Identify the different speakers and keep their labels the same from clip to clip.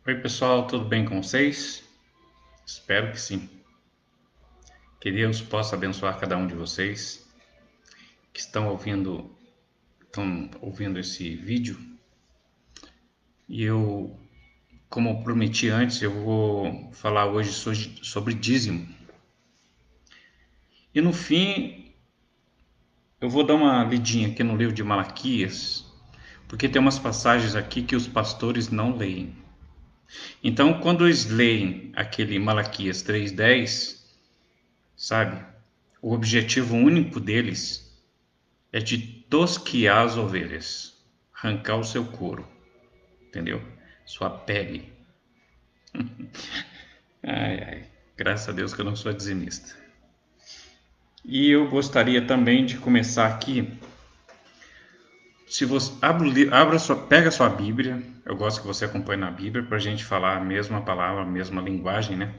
Speaker 1: Oi, pessoal, tudo bem com vocês? Espero que sim. Que Deus possa abençoar cada um de vocês que estão ouvindo esse vídeo. E eu, como prometi antes, eu vou falar hoje sobre dízimo. E no fim, eu vou dar uma lidinha aqui no livro de Malaquias, porque tem umas passagens aqui que os pastores não leem. Então, quando eles leem aquele Malaquias 3:10, sabe? O objetivo único deles é de tosquiar as ovelhas, arrancar o seu couro, entendeu? Sua pele. Ai, ai, graças a Deus que eu não sou dizimista. E eu gostaria também de começar aqui. Se você pega a sua Bíblia, eu gosto que você acompanhe na Bíblia para a gente falar a mesma palavra, a mesma linguagem, né?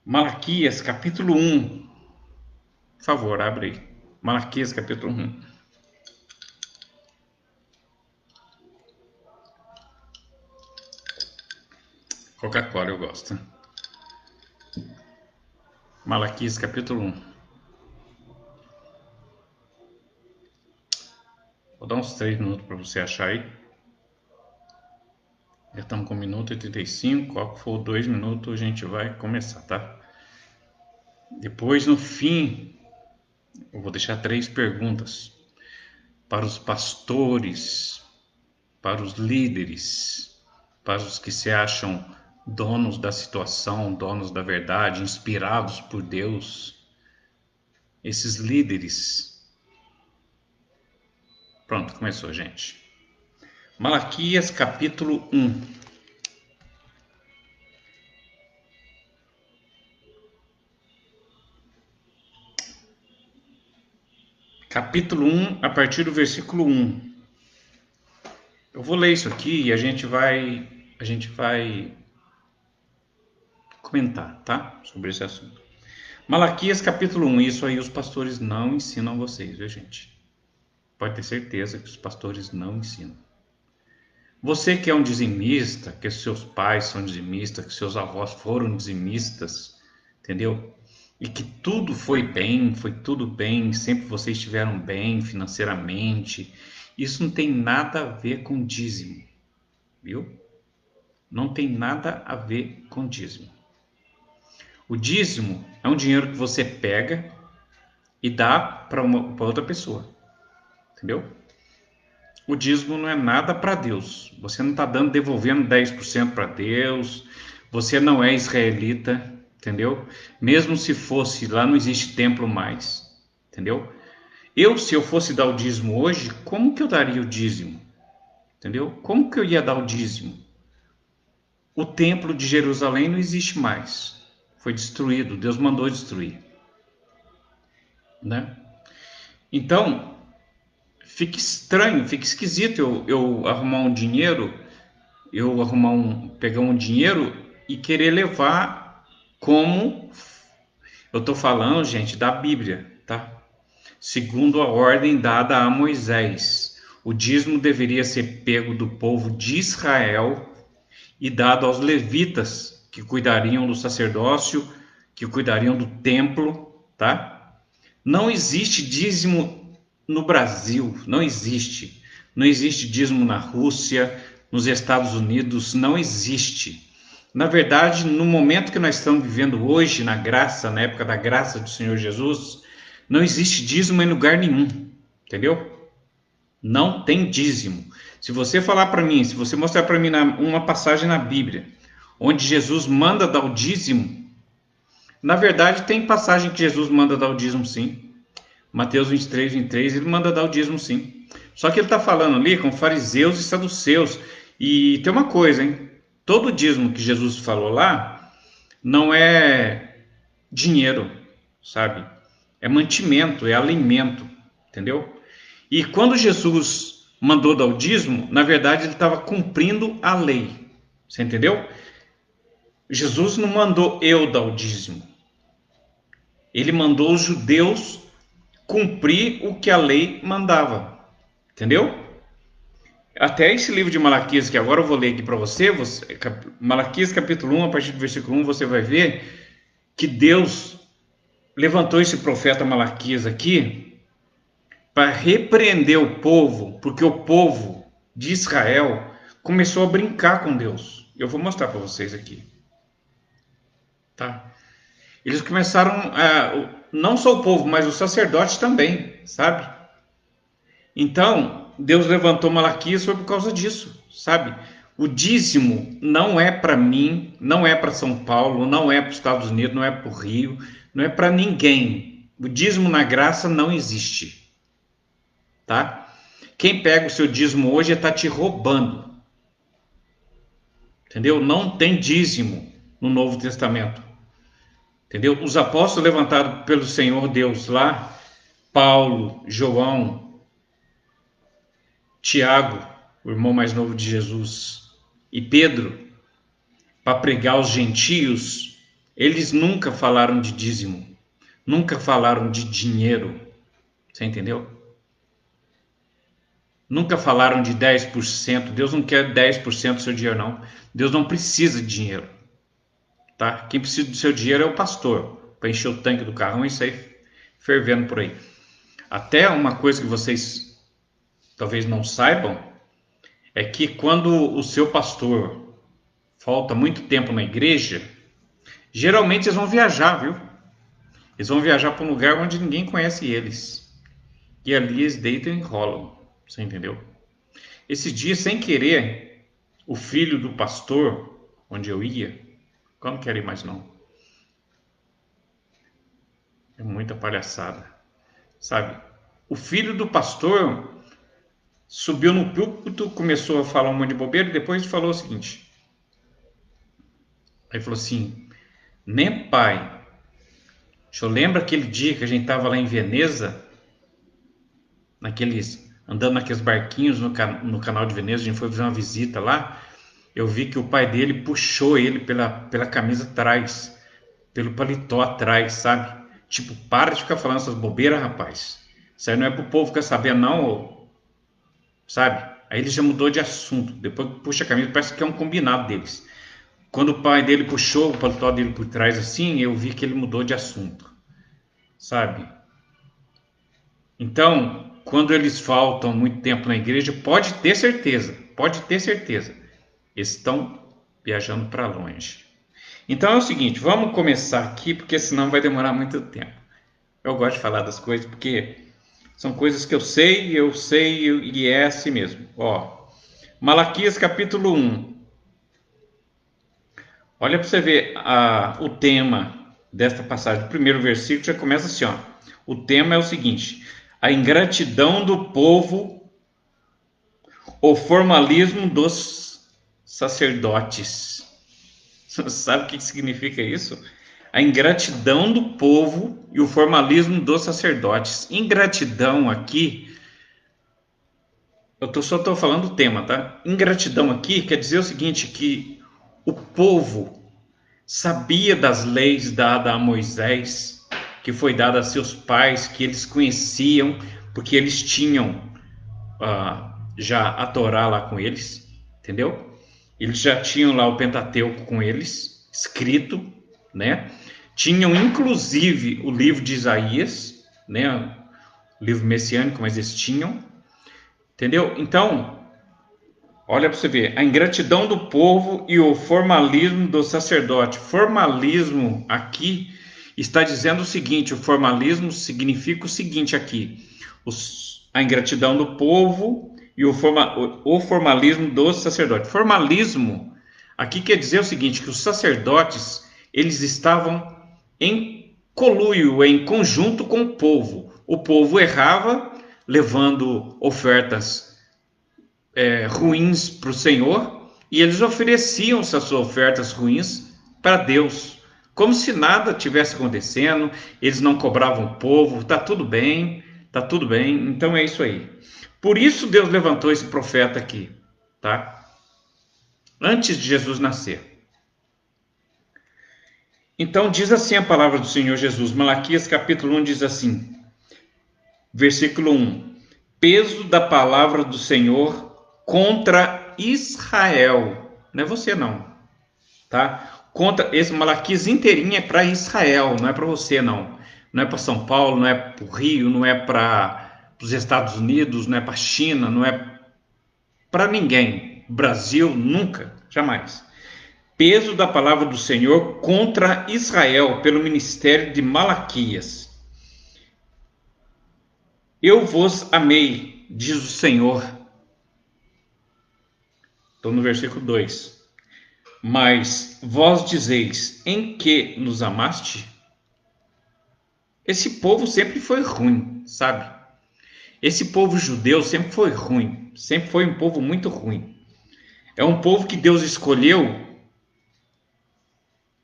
Speaker 1: Malaquias capítulo 1, por favor, abre aí. Malaquias capítulo 1. Coca-Cola eu gosto. Malaquias capítulo 1. Vou dar uns 3 minutos para você achar aí. Já estamos com 1 minuto e 35. Qual que for 2 minutos, a gente vai começar, tá? Depois, no fim, eu vou deixar 3 perguntas para os pastores, para os líderes, para os que se acham donos da situação, donos da verdade, inspirados por Deus. Esses líderes. Pronto, começou, gente. Malaquias capítulo 1. Capítulo 1, a partir do versículo 1. Eu vou ler isso aqui e a gente vai comentar, tá? Sobre esse assunto. Malaquias capítulo 1. Isso aí os pastores não ensinam vocês, viu, gente? Pode ter certeza que os pastores não ensinam. Você que é um dizimista, que seus pais são dizimistas, que seus avós foram dizimistas, entendeu? E que tudo foi tudo bem, sempre vocês estiveram bem financeiramente. Isso não tem nada a ver com dízimo, viu? Não tem nada a ver com dízimo. O dízimo é um dinheiro que você pega e dá para outra pessoa, entendeu? O dízimo não é nada para Deus. Você não está devolvendo 10% para Deus. Você não é israelita, entendeu? Mesmo se fosse, lá não existe templo mais, entendeu? Se eu fosse dar o dízimo hoje, como que eu daria o dízimo? Entendeu? Como que eu ia dar o dízimo? O templo de Jerusalém não existe mais. Foi destruído, Deus mandou destruir, né? Então, fica estranho, fica esquisito eu arrumar um dinheiro, pegar um dinheiro e querer levar como eu estou falando, gente, da Bíblia, tá? Segundo a ordem dada a Moisés, o dízimo deveria ser pego do povo de Israel e dado aos levitas, que cuidariam do sacerdócio, que cuidariam do templo, tá? Não existe dízimo no Brasil, não existe. Não existe dízimo na Rússia, nos Estados Unidos, não existe. Na verdade, no momento que nós estamos vivendo hoje, na graça, na época da graça do Senhor Jesus, não existe dízimo em lugar nenhum, entendeu? Não tem dízimo. Se você falar para mim, se você mostrar para mim uma passagem na Bíblia, onde Jesus manda dar o dízimo, na verdade tem passagem que Jesus manda dar o dízimo sim. Mateus 23, ele manda dar o dízimo sim. Só que ele está falando ali com fariseus e saduceus. E tem uma coisa, hein? Todo dízimo que Jesus falou lá não é dinheiro, sabe? É mantimento, é alimento, entendeu? E quando Jesus mandou dar o dízimo, na verdade ele estava cumprindo a lei. Você entendeu? Jesus não mandou eu dar o dízimo. Ele mandou os judeus cumprir o que a lei mandava. Entendeu? Até esse livro de Malaquias, que agora eu vou ler aqui para você, Malaquias capítulo 1, a partir do versículo 1, você vai ver que Deus levantou esse profeta Malaquias aqui para repreender o povo, porque o povo de Israel começou a brincar com Deus. Eu vou mostrar para vocês aqui. Tá? Eles começaram, não só o povo, mas os sacerdotes também, sabe? Então, Deus levantou Malaquias foi por causa disso, sabe? O dízimo não é para mim, não é para São Paulo, não é para os Estados Unidos, não é para o Rio, não é para ninguém. O dízimo na graça não existe, tá? Quem pega o seu dízimo hoje está te roubando, entendeu? Não tem dízimo no Novo Testamento, entendeu? Os apóstolos levantados pelo Senhor Deus lá, Paulo, João, Tiago, o irmão mais novo de Jesus, e Pedro, para pregar aos gentios, eles nunca falaram de dízimo, nunca falaram de dinheiro, você entendeu? Nunca falaram de 10%, Deus não quer 10% do seu dinheiro não, Deus não precisa de dinheiro, tá? Quem precisa do seu dinheiro é o pastor, para encher o tanque do carrão e sair fervendo por aí. Até uma coisa que vocês talvez não saibam, é que quando o seu pastor falta muito tempo na igreja, geralmente eles vão viajar, viu? Eles vão viajar para um lugar onde ninguém conhece eles. E ali eles deitam e enrolam, você entendeu? Esse dia, sem querer, o filho do pastor, onde eu ia, eu não quero ir mais não. É muita palhaçada, sabe? O filho do pastor subiu no púlpito, começou a falar um monte de bobeira e depois falou o seguinte. Aí falou assim, nem pai, o senhor lembra aquele dia que a gente estava lá em Veneza, andando naqueles barquinhos no canal de Veneza, a gente foi fazer uma visita lá, eu vi que o pai dele puxou ele pela camisa atrás, pelo paletó atrás, sabe? Tipo, para de ficar falando essas bobeiras, rapaz. Isso aí não é pro povo ficar sabendo não, sabe? Aí ele já mudou de assunto, depois puxa a camisa, parece que é um combinado deles. Quando o pai dele puxou o paletó dele por trás assim, eu vi que ele mudou de assunto, sabe? Então, quando eles faltam muito tempo na igreja, pode ter certeza, eles estão viajando para longe. Então é o seguinte, vamos começar aqui, porque senão vai demorar muito tempo. Eu gosto de falar das coisas, porque são coisas que eu sei e é assim mesmo. Ó, Malaquias capítulo 1. Olha para você ver o tema desta passagem. O primeiro versículo já começa assim, ó. O tema é o seguinte: a ingratidão do povo, o formalismo dos sacerdotes. Sabe o que significa isso? A ingratidão do povo e o formalismo dos sacerdotes. Ingratidão aqui, só estou falando do tema, tá? Ingratidão aqui quer dizer o seguinte, que o povo sabia das leis dadas a Moisés, que foi dada a seus pais, que eles conheciam, porque eles tinham já a Torá lá com eles, entendeu? Eles já tinham lá o Pentateuco com eles, escrito, né? Tinham inclusive o livro de Isaías, né? O livro messiânico, mas eles tinham, entendeu? Então, olha para você ver, a ingratidão do povo e o formalismo do sacerdote. Formalismo aqui está dizendo o seguinte, o formalismo significa o seguinte aqui, a ingratidão do povo e o formalismo do sacerdote. Formalismo aqui quer dizer o seguinte, que os sacerdotes, eles estavam em conluio, em conjunto com o povo. O povo errava, levando ofertas ruins para o Senhor, e eles ofereciam essas ofertas ruins para Deus, como se nada tivesse acontecendo, eles não cobravam o povo, tá tudo bem, então é isso aí. Por isso Deus levantou esse profeta aqui, tá? Antes de Jesus nascer. Então diz assim a palavra do Senhor Jesus, Malaquias capítulo 1 diz assim, versículo 1, peso da palavra do Senhor contra Israel. Não é você não, tá? Contra esse Malaquias inteirinho é para Israel, não é para você não. Não é para São Paulo, não é para o Rio, não é para os Estados Unidos, não é para a China, não é para ninguém. Brasil, nunca, jamais. Peso da palavra do Senhor contra Israel pelo ministério de Malaquias. Eu vos amei, diz o Senhor. Estou no versículo 2. Mas vós dizeis, em que nos amaste? Esse povo sempre foi ruim, sabe? Esse povo judeu sempre foi ruim. Sempre foi um povo muito ruim. É um povo que Deus escolheu.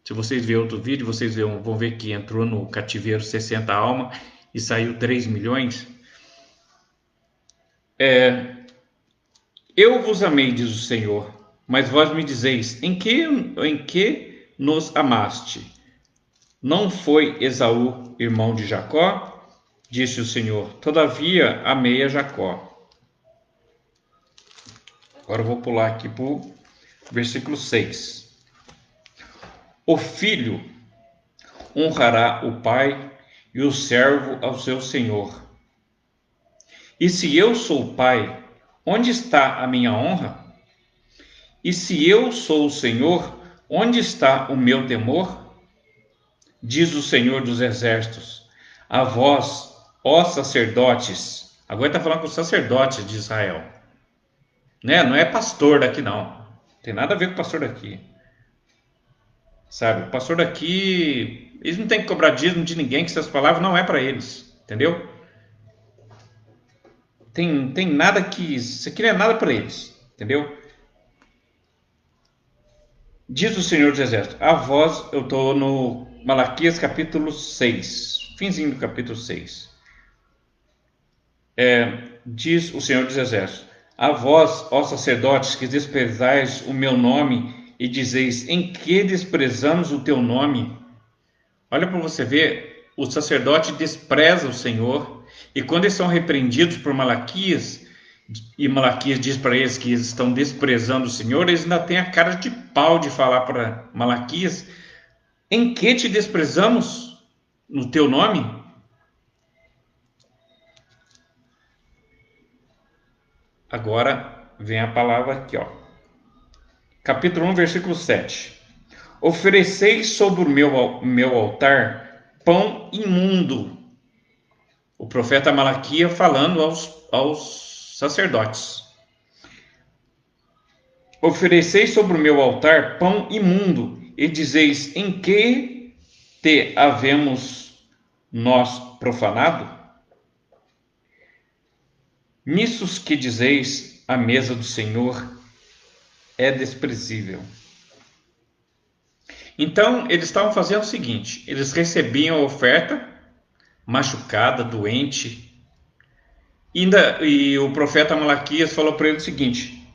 Speaker 1: Se vocês verem outro vídeo, vocês vão ver que entrou no cativeiro 60 almas e saiu 3 milhões. Eu vos amei, diz o Senhor, mas vós me dizeis, em que nos amaste? Não foi Esaú, irmão de Jacó? Disse o Senhor, todavia amei a Jacó. Agora eu vou pular aqui para o versículo 6. O filho honrará o pai e o servo ao seu senhor. E se eu sou pai, onde está a minha honra? E se eu sou o Senhor, onde está o meu temor? Diz o Senhor dos Exércitos, a vós, ó sacerdotes. Agora está falando com os sacerdotes de Israel. Né? Não é pastor daqui não. Tem nada a ver com o pastor daqui. Sabe, o pastor daqui, eles não têm que cobrar dízimo de ninguém, que essas palavras não é para eles. Entendeu? Tem nada que... Isso aqui não é nada para eles. Entendeu? Diz o Senhor dos Exércitos, a vós, eu estou no Malaquias capítulo 6, finzinho do capítulo 6. Diz o Senhor dos Exércitos, a vós, ó sacerdotes, que desprezais o meu nome e dizeis, em que desprezamos o teu nome? Olha para você ver, o sacerdote despreza o Senhor, e quando eles são repreendidos por Malaquias, e Malaquias diz para eles que eles estão desprezando o Senhor, eles ainda têm a cara de pau de falar para Malaquias, em que te desprezamos no teu nome? Agora vem a palavra aqui, ó. Capítulo 1, versículo 7. Ofereceis sobre o meu altar pão imundo. O profeta Malaquias falando aos sacerdotes. Ofereceis sobre o meu altar pão imundo, e dizeis, em que te havemos nós profanado? Nisso que dizeis, a mesa do Senhor é desprezível. Então, eles estavam fazendo o seguinte, eles recebiam a oferta, machucada, doente, e o profeta Malaquias falou para eles o seguinte,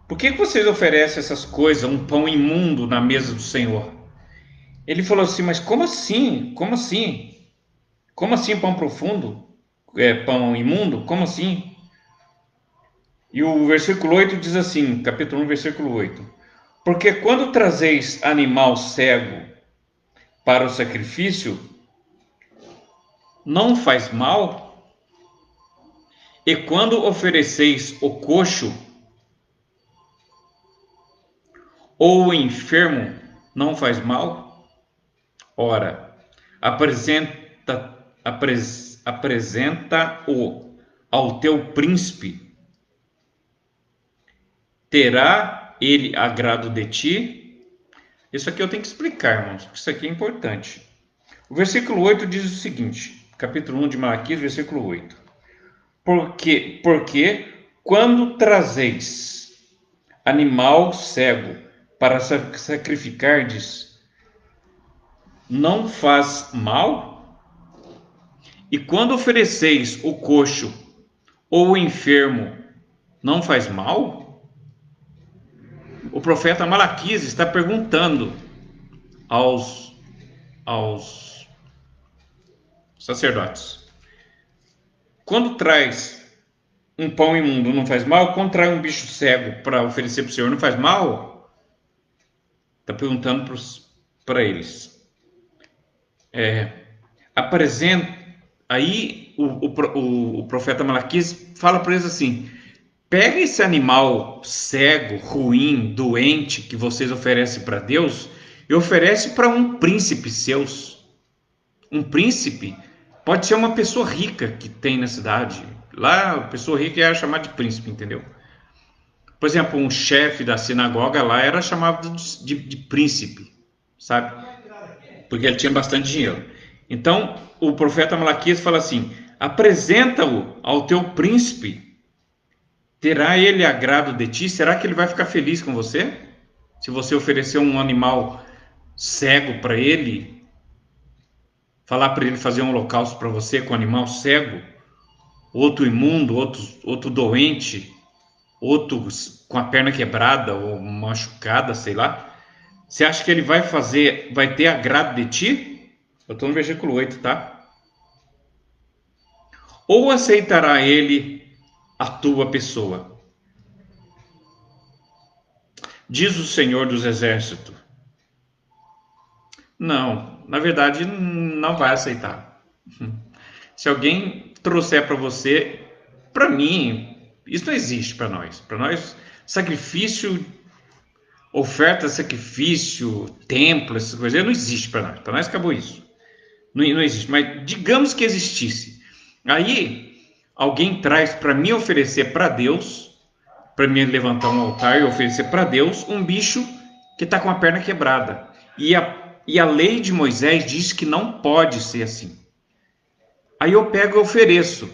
Speaker 1: por que vocês oferecem essas coisas, um pão imundo na mesa do Senhor? Ele falou assim, mas como assim? Como assim? Como assim pão profundo? Pão imundo? Como assim? E o versículo 8 diz assim, capítulo 1, versículo 8. Porque quando trazeis animal cego para o sacrifício, não faz mal? E quando ofereceis o coxo ou o enfermo, não faz mal? Ora, apresenta-o ao teu príncipe. Terá ele agrado de ti? Isso aqui eu tenho que explicar, irmãos, porque isso aqui é importante. O versículo 8 diz o seguinte, capítulo 1 de Malaquias, versículo 8. Porque quando trazeis animal cego para sacrificardes, não faz mal? E quando ofereceis o coxo ou o enfermo, não faz mal? O profeta Malaquias está perguntando aos sacerdotes. Quando traz um pão imundo não faz mal? Quando traz um bicho cego para oferecer para o Senhor, não faz mal? Está perguntando para eles. Apresenta. Aí o profeta Malaquias fala para eles assim: pega esse animal cego, ruim, doente que vocês oferecem para Deus e oferece para um príncipe seus. Um príncipe pode ser uma pessoa rica que tem na cidade. Lá, a pessoa rica era chamada de príncipe, entendeu? Por exemplo, um chefe da sinagoga lá era chamado de príncipe, sabe? Porque ele tinha bastante dinheiro. Então, o profeta Malaquias fala assim: apresenta-o ao teu príncipe, terá ele agrado de ti? Será que ele vai ficar feliz com você? Se você oferecer um animal cego para ele, falar para ele fazer um holocausto para você com um animal cego, outro imundo, outro doente, outro com a perna quebrada ou machucada, sei lá. Você acha que ele vai ter agrado de ti? Eu estou no versículo 8, tá? Ou aceitará ele a tua pessoa? Diz o Senhor dos Exércitos. Não, na verdade não vai aceitar. Se alguém trouxer para você, para mim, isso não existe para nós. Para nós, sacrifício, oferta, sacrifício, templo, essas coisas, não existe para nós. Para nós acabou isso. Não existe. Mas digamos que existisse. Aí, alguém traz para me oferecer para Deus, para me levantar um altar e oferecer para Deus um bicho que está com a perna quebrada. E a lei de Moisés diz que não pode ser assim. Aí eu pego e ofereço.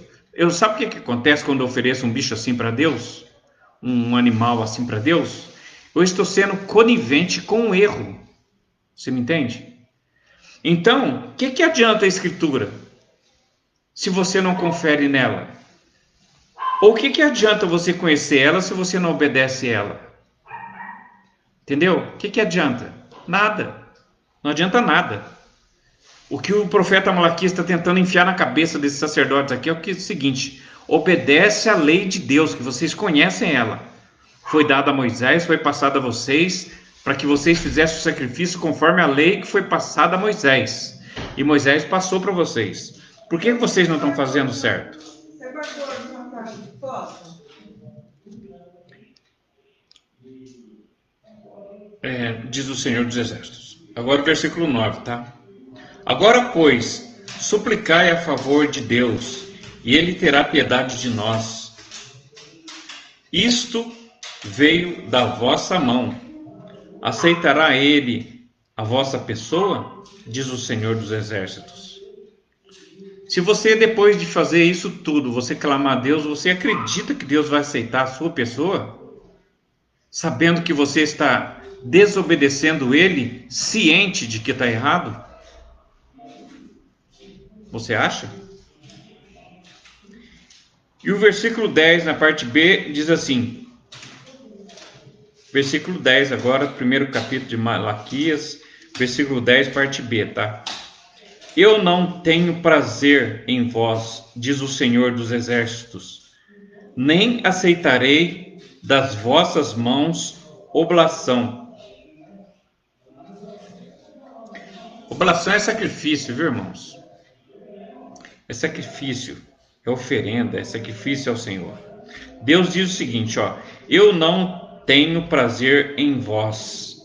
Speaker 1: Sabe o que acontece quando eu ofereço um bicho assim para Deus? Um animal assim para Deus? Eu estou sendo conivente com o erro. Você me entende? Então, o que adianta a escritura se você não confere nela? Ou o que adianta você conhecer ela se você não obedece ela? Entendeu? O que adianta? Nada. Não adianta nada. O que o profeta Malaquias está tentando enfiar na cabeça desses sacerdotes aqui é o seguinte: obedece à lei de Deus, que vocês conhecem ela. Foi dada a Moisés, foi passada a vocês, para que vocês fizessem o sacrifício conforme a lei que foi passada a Moisés. E Moisés passou para vocês. Por que vocês não estão fazendo certo? Diz o Senhor dos Exércitos. Agora o versículo 9, tá? Agora, pois, suplicai a favor de Deus, e ele terá piedade de nós. Isto veio da vossa mão. Aceitará ele a vossa pessoa? Diz o Senhor dos Exércitos. Se você, depois de fazer isso tudo, você clamar a Deus, você acredita que Deus vai aceitar a sua pessoa? Sabendo que você está desobedecendo ele, ciente de que está errado? Você acha? E o versículo 10, na parte B, diz assim, versículo 10 agora, primeiro capítulo de Malaquias, versículo 10, parte B, tá? Eu não tenho prazer em vós, diz o Senhor dos Exércitos, nem aceitarei das vossas mãos oblação. Oblação é sacrifício, viu, irmãos? É sacrifício, é oferenda, é sacrifício ao Senhor. Deus diz o seguinte, ó: eu não tenho prazer em vós.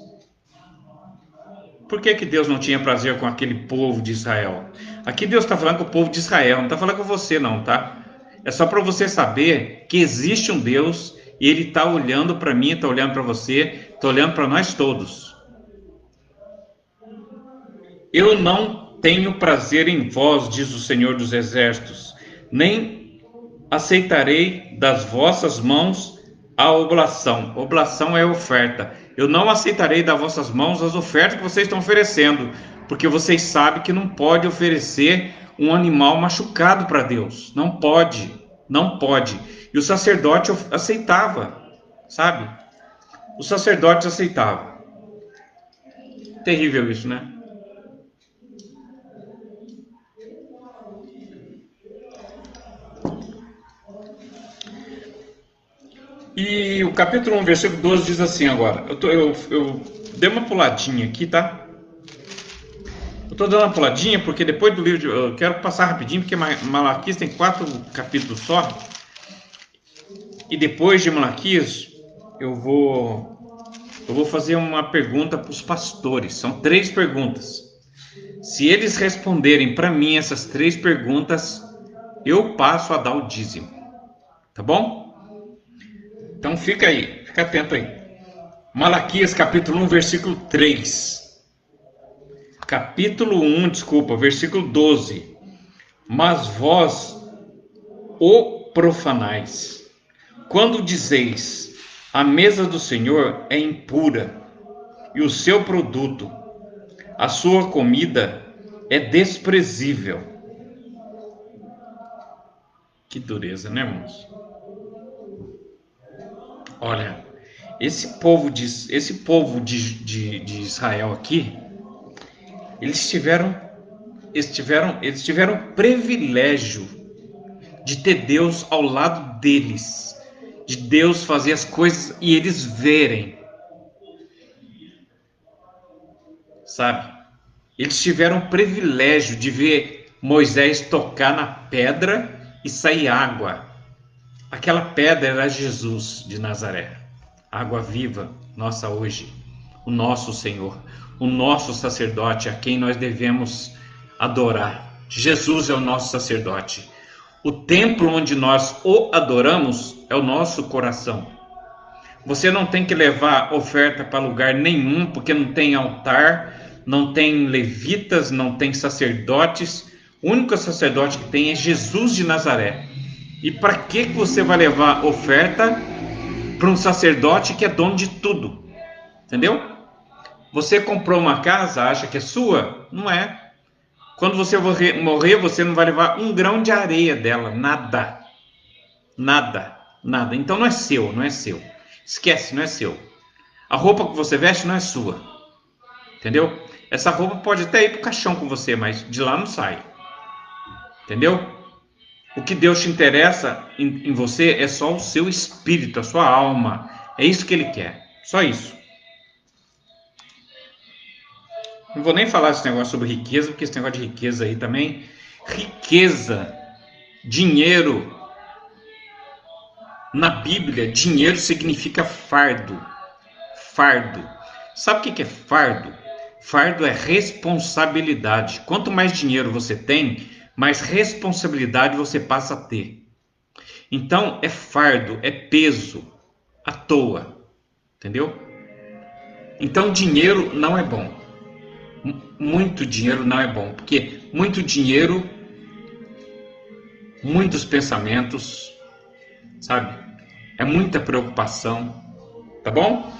Speaker 1: Por que Deus não tinha prazer com aquele povo de Israel? Aqui Deus está falando com o povo de Israel, não está falando com você não, tá? É só para você saber que existe um Deus e Ele está olhando para mim, está olhando para você, está olhando para nós todos. Eu não tenho prazer em vós, diz o Senhor dos Exércitos, nem aceitarei das vossas mãos a oblação. Oblação é oferta. Eu não aceitarei das vossas mãos as ofertas que vocês estão oferecendo, porque vocês sabem que não pode oferecer um animal machucado para Deus. Não pode, não pode. E o sacerdote aceitava, sabe? O sacerdote aceitava. Terrível isso, né? E o capítulo 1, versículo 12 diz assim agora. Eu dei uma puladinha aqui, tá? Eu estou dando uma puladinha porque depois do livro, eu quero passar rapidinho, porque Malaquias tem 4 capítulos só. E depois de Malaquias, eu vou fazer uma pergunta para os pastores. São 3 perguntas. Se eles responderem para mim essas 3 perguntas, eu passo a dar o dízimo. Tá bom? Então fica aí, fica atento aí. Malaquias capítulo 1, versículo 3. Capítulo 1, versículo 12. Mas vós o profanais, quando dizeis, a mesa do Senhor é impura, e o seu produto, a sua comida, é desprezível. Que dureza, né, irmãos? Olha, esse povo de Israel aqui, eles tiveram o privilégio de ter Deus ao lado deles, de Deus fazer as coisas e eles verem, sabe? Eles tiveram o privilégio de ver Moisés tocar na pedra e sair água. Aquela pedra era Jesus de Nazaré, água viva, nossa hoje, o nosso Senhor, o nosso sacerdote, a quem nós devemos adorar. Jesus é o nosso sacerdote. O templo onde nós o adoramos é o nosso coração. Você não tem que levar oferta para lugar nenhum, porque não tem altar, não tem levitas, não tem sacerdotes. O único sacerdote que tem é Jesus de Nazaré. E para que você vai levar oferta para um sacerdote que é dono de tudo? Entendeu? Você comprou uma casa, acha que é sua? Não é. Quando você morrer, você não vai levar um grão de areia dela, nada. Nada, nada. Então não é seu, não é seu. Esquece, não é seu. A roupa que você veste não é sua. Entendeu? Essa roupa pode até ir para o caixão com você, mas de lá não sai. Entendeu? O que Deus te interessa em você é só o seu espírito, a sua alma. É isso que Ele quer. Só isso. Não vou nem falar esse negócio sobre riqueza, porque esse negócio de riqueza aí também. Riqueza, dinheiro. Na Bíblia, dinheiro significa fardo. Fardo. Sabe o que é fardo? Fardo é responsabilidade. Quanto mais dinheiro você tem, mais responsabilidade você passa a ter. Então, é fardo, é peso, à toa. Entendeu? Então, dinheiro não é bom. Muito dinheiro não é bom, porque muito dinheiro, muitos pensamentos, sabe? É muita preocupação, tá bom?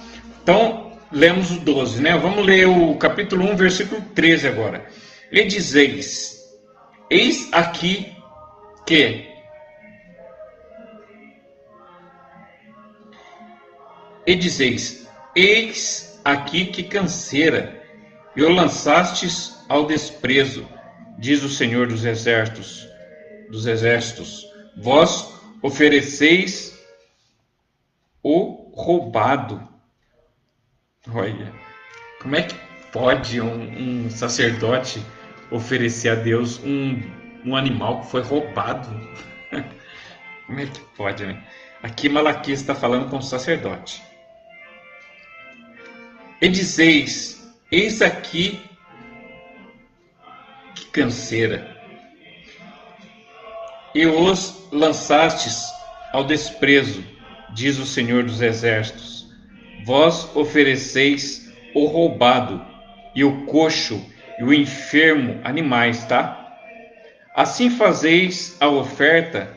Speaker 1: Então, lemos o 12, né? Vamos ler o capítulo 1, versículo 13 agora. E dizeis, eis aqui que... E dizeis, eis aqui que canseira, e o lançastes ao desprezo, diz o Senhor dos exércitos. Vós ofereceis o roubado. Olha, como é que pode um sacerdote oferecer a Deus um animal que foi roubado? Como é que pode, né? Aqui Malaquias está falando com o sacerdote. E dizeis, eis aqui que canseira, e os lançastes ao desprezo, diz o Senhor dos exércitos. Vós ofereceis o roubado, e o coxo, e o enfermo animais, tá? Assim fazeis a oferta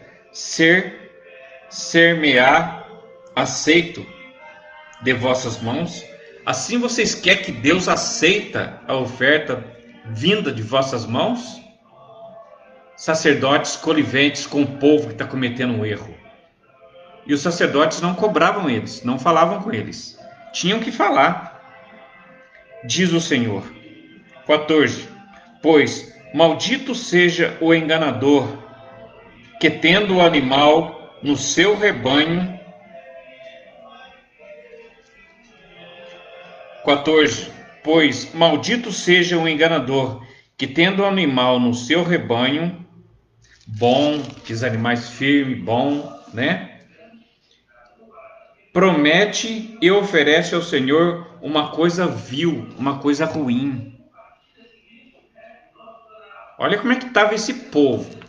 Speaker 1: ser-me-á aceito de vossas mãos. Assim vocês querem que Deus aceita a oferta vinda de vossas mãos? Sacerdotes coniventes com o povo que está cometendo um erro. E os sacerdotes não cobravam eles, não falavam com eles. Tinham que falar. Diz o Senhor. 14. Pois maldito seja o enganador, que tendo o animal no seu rebanho, 14. Pois maldito seja o enganador, que tendo o animal no seu rebanho, bom, aqueles animais firmes, bom, né? Promete e oferece ao Senhor uma coisa vil, uma coisa ruim. Olha como é que estava esse povo.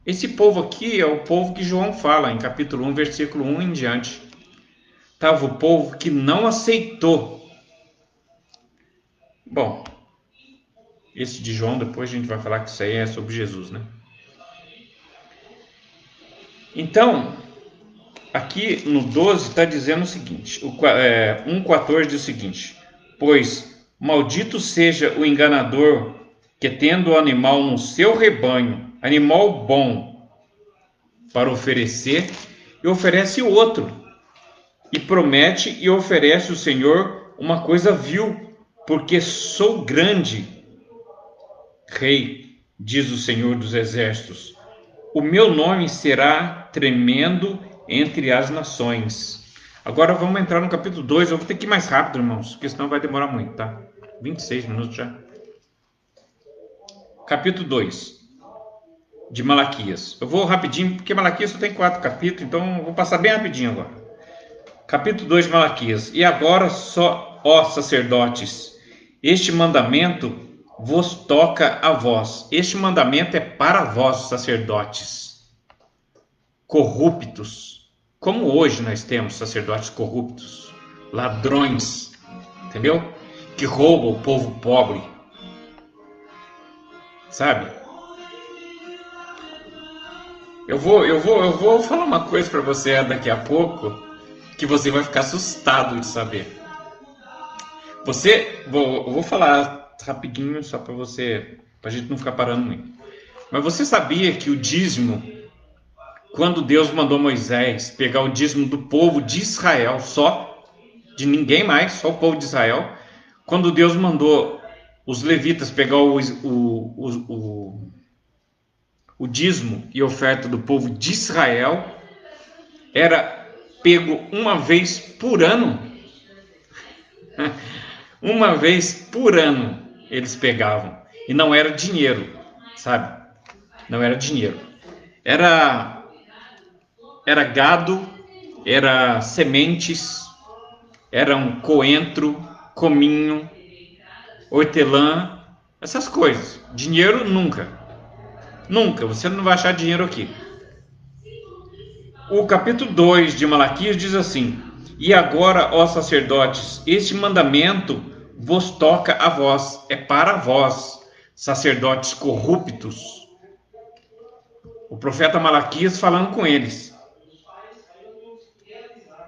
Speaker 1: Esse povo aqui é o povo que João fala em capítulo 1, versículo 1 em diante. Estava o povo que não aceitou. Bom, esse de João, depois a gente vai falar que isso aí é sobre Jesus, né? Então, aqui no 12 está dizendo o seguinte, 1,14 diz o seguinte: pois maldito seja o enganador que tendo o animal no seu rebanho, animal bom para oferecer, e oferece outro, e promete e oferece o Senhor uma coisa vil, porque sou grande rei, diz o Senhor dos exércitos. O meu nome será tremendo entre as nações. Agora vamos entrar no capítulo 2. Eu vou ter que ir mais rápido, irmãos, porque senão vai demorar muito, tá? 26 minutos já. Capítulo 2 de Malaquias. Eu vou rapidinho, porque Malaquias só tem 4 capítulos, então eu vou passar bem rapidinho agora. Capítulo 2 de Malaquias. E agora, só, ó sacerdotes, este mandamento vos toca a vós. Este mandamento é para vós, sacerdotes, corruptos. Como hoje nós temos sacerdotes corruptos, ladrões, entendeu? Que roubam o povo pobre, sabe? Eu vou falar uma coisa para você daqui a pouco que você vai ficar assustado de saber. Eu vou falar rapidinho só para você, para a gente não ficar parando muito. Mas você sabia que o dízimo, quando Deus mandou Moisés pegar o dízimo do povo de Israel, só, de ninguém mais, só o povo de Israel, quando Deus mandou os levitas pegar o dízimo e oferta do povo de Israel, era pego uma vez por ano. Uma vez por ano eles pegavam. E não era dinheiro, sabe? Não era dinheiro. Era gado, era sementes, era um coentro, cominho, hortelã, essas coisas. Dinheiro nunca. Nunca, você não vai achar dinheiro aqui. O capítulo 2 de Malaquias diz assim: e agora, ó sacerdotes, este mandamento vos toca a vós, é para vós, sacerdotes corruptos. O profeta Malaquias falando com eles.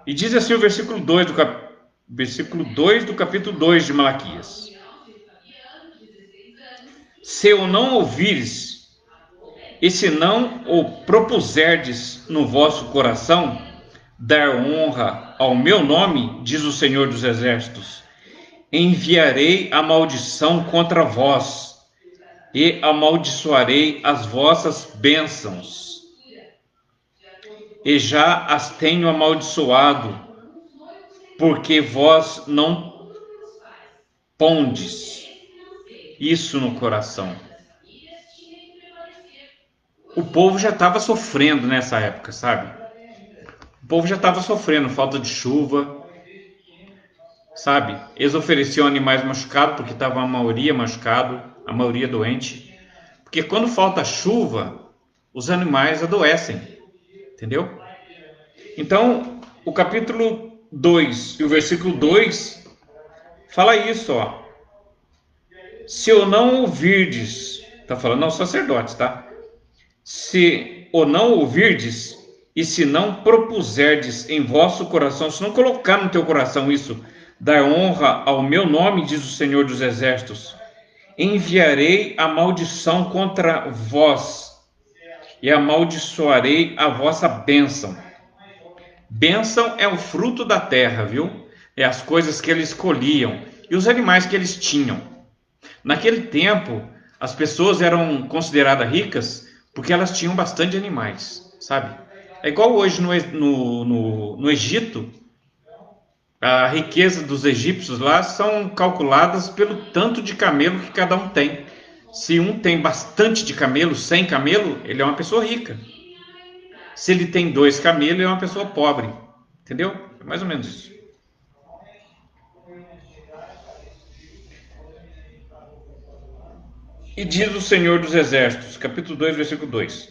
Speaker 1: E diz assim o versículo 2 do capítulo 2 de Malaquias: se eu não ouvires, e se não o propuserdes no vosso coração, dar honra ao meu nome, diz o Senhor dos Exércitos, enviarei a maldição contra vós, e amaldiçoarei as vossas bênçãos, e já as tenho amaldiçoado, porque vós não pondes isso no coração. O povo já estava sofrendo nessa época, sabe? O povo já estava sofrendo falta de chuva, sabe? Eles ofereciam animais machucados porque estava a maioria machucado, a maioria doente. Porque quando falta chuva, os animais adoecem, entendeu? Então, o capítulo 2 e o versículo 2 fala isso, ó. Se eu não ouvirdes, tá falando aos sacerdotes, tá? Se o não ouvirdes, e se não propuserdes em vosso coração, se não colocar no teu coração isso, dar honra ao meu nome, diz o Senhor dos Exércitos, enviarei a maldição contra vós, e amaldiçoarei a vossa bênção. Bênção é o fruto da terra, viu? É as coisas que eles colhiam e os animais que eles tinham. Naquele tempo, as pessoas eram consideradas ricas porque elas tinham bastante animais, sabe? É igual hoje no Egito, A riqueza dos egípcios lá são calculadas pelo tanto de camelo que cada um tem. Se um tem bastante de camelo, 100 camelo, ele é uma pessoa rica. Se ele tem 2 camelos, ele é uma pessoa pobre. Entendeu? É mais ou menos isso. E diz o Senhor dos Exércitos, capítulo 2, versículo 2: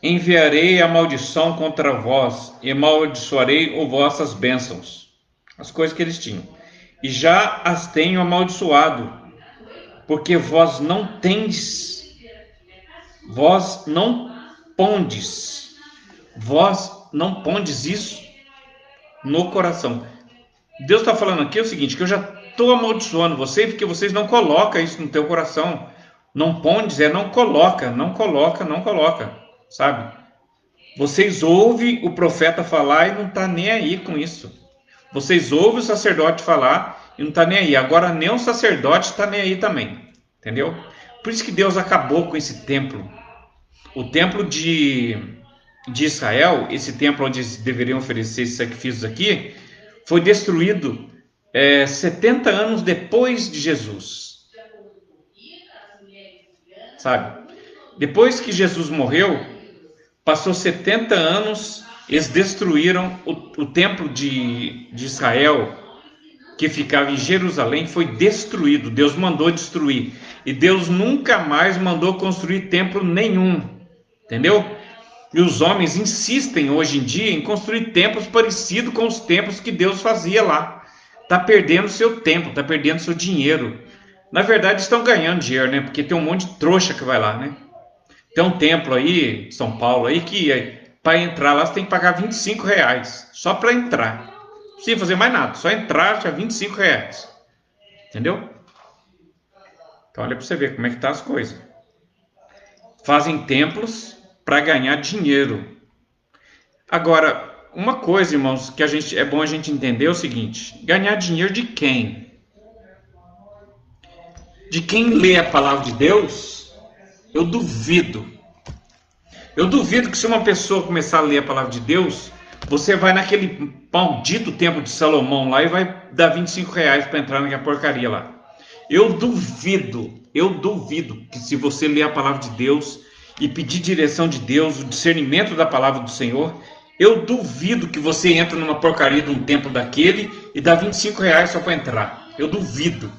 Speaker 1: Enviarei a maldição contra vós, e amaldiçoarei ou vossas bênçãos, as coisas que eles tinham, e já as tenho amaldiçoado, porque pondes, vós não pondes isso no coração. Deus está falando aqui o seguinte, que eu já estou amaldiçoando vocês, porque vocês não colocam isso no teu coração. Não pondes, não coloca, não coloca, não coloca, sabe? Vocês ouvem o profeta falar e não está nem aí com isso. Vocês ouvem o sacerdote falar e não está nem aí. Agora nem o sacerdote está nem aí também, entendeu? Por isso que Deus acabou com esse templo. O templo de Israel, esse templo onde eles deveriam oferecer esses sacrifícios aqui, foi destruído 70 anos depois de Jesus. Sabe? Depois que Jesus morreu, passou 70 anos, eles destruíram o templo de Israel, que ficava em Jerusalém, foi destruído. Deus mandou destruir. E Deus nunca mais mandou construir templo nenhum. Entendeu? E os homens insistem hoje em dia em construir templos parecidos com os templos que Deus fazia lá. Está perdendo seu tempo, está perdendo seu dinheiro. Na verdade, estão ganhando dinheiro, né? Porque tem um monte de trouxa que vai lá, né? Tem um templo aí, São Paulo, aí que para entrar lá você tem que pagar R$ 25. Só para entrar. Não precisa fazer mais nada. Só entrar já R$ 25. Entendeu? Então olha para você ver como é que tá as coisas. Fazem templos para ganhar dinheiro. Agora, uma coisa, irmãos, que é bom a gente entender é o seguinte: ganhar dinheiro de quem? De quem lê a palavra de Deus? Eu duvido. Eu duvido que se uma pessoa começar a ler a palavra de Deus, você vai naquele maldito templo de Salomão lá e vai dar R$ 25 para entrar naquela porcaria lá. Eu duvido que se você ler a palavra de Deus e pedir direção de Deus, o discernimento da palavra do Senhor, eu duvido que você entre numa porcaria de um templo daquele e dá R$ 25 só para entrar. Eu duvido.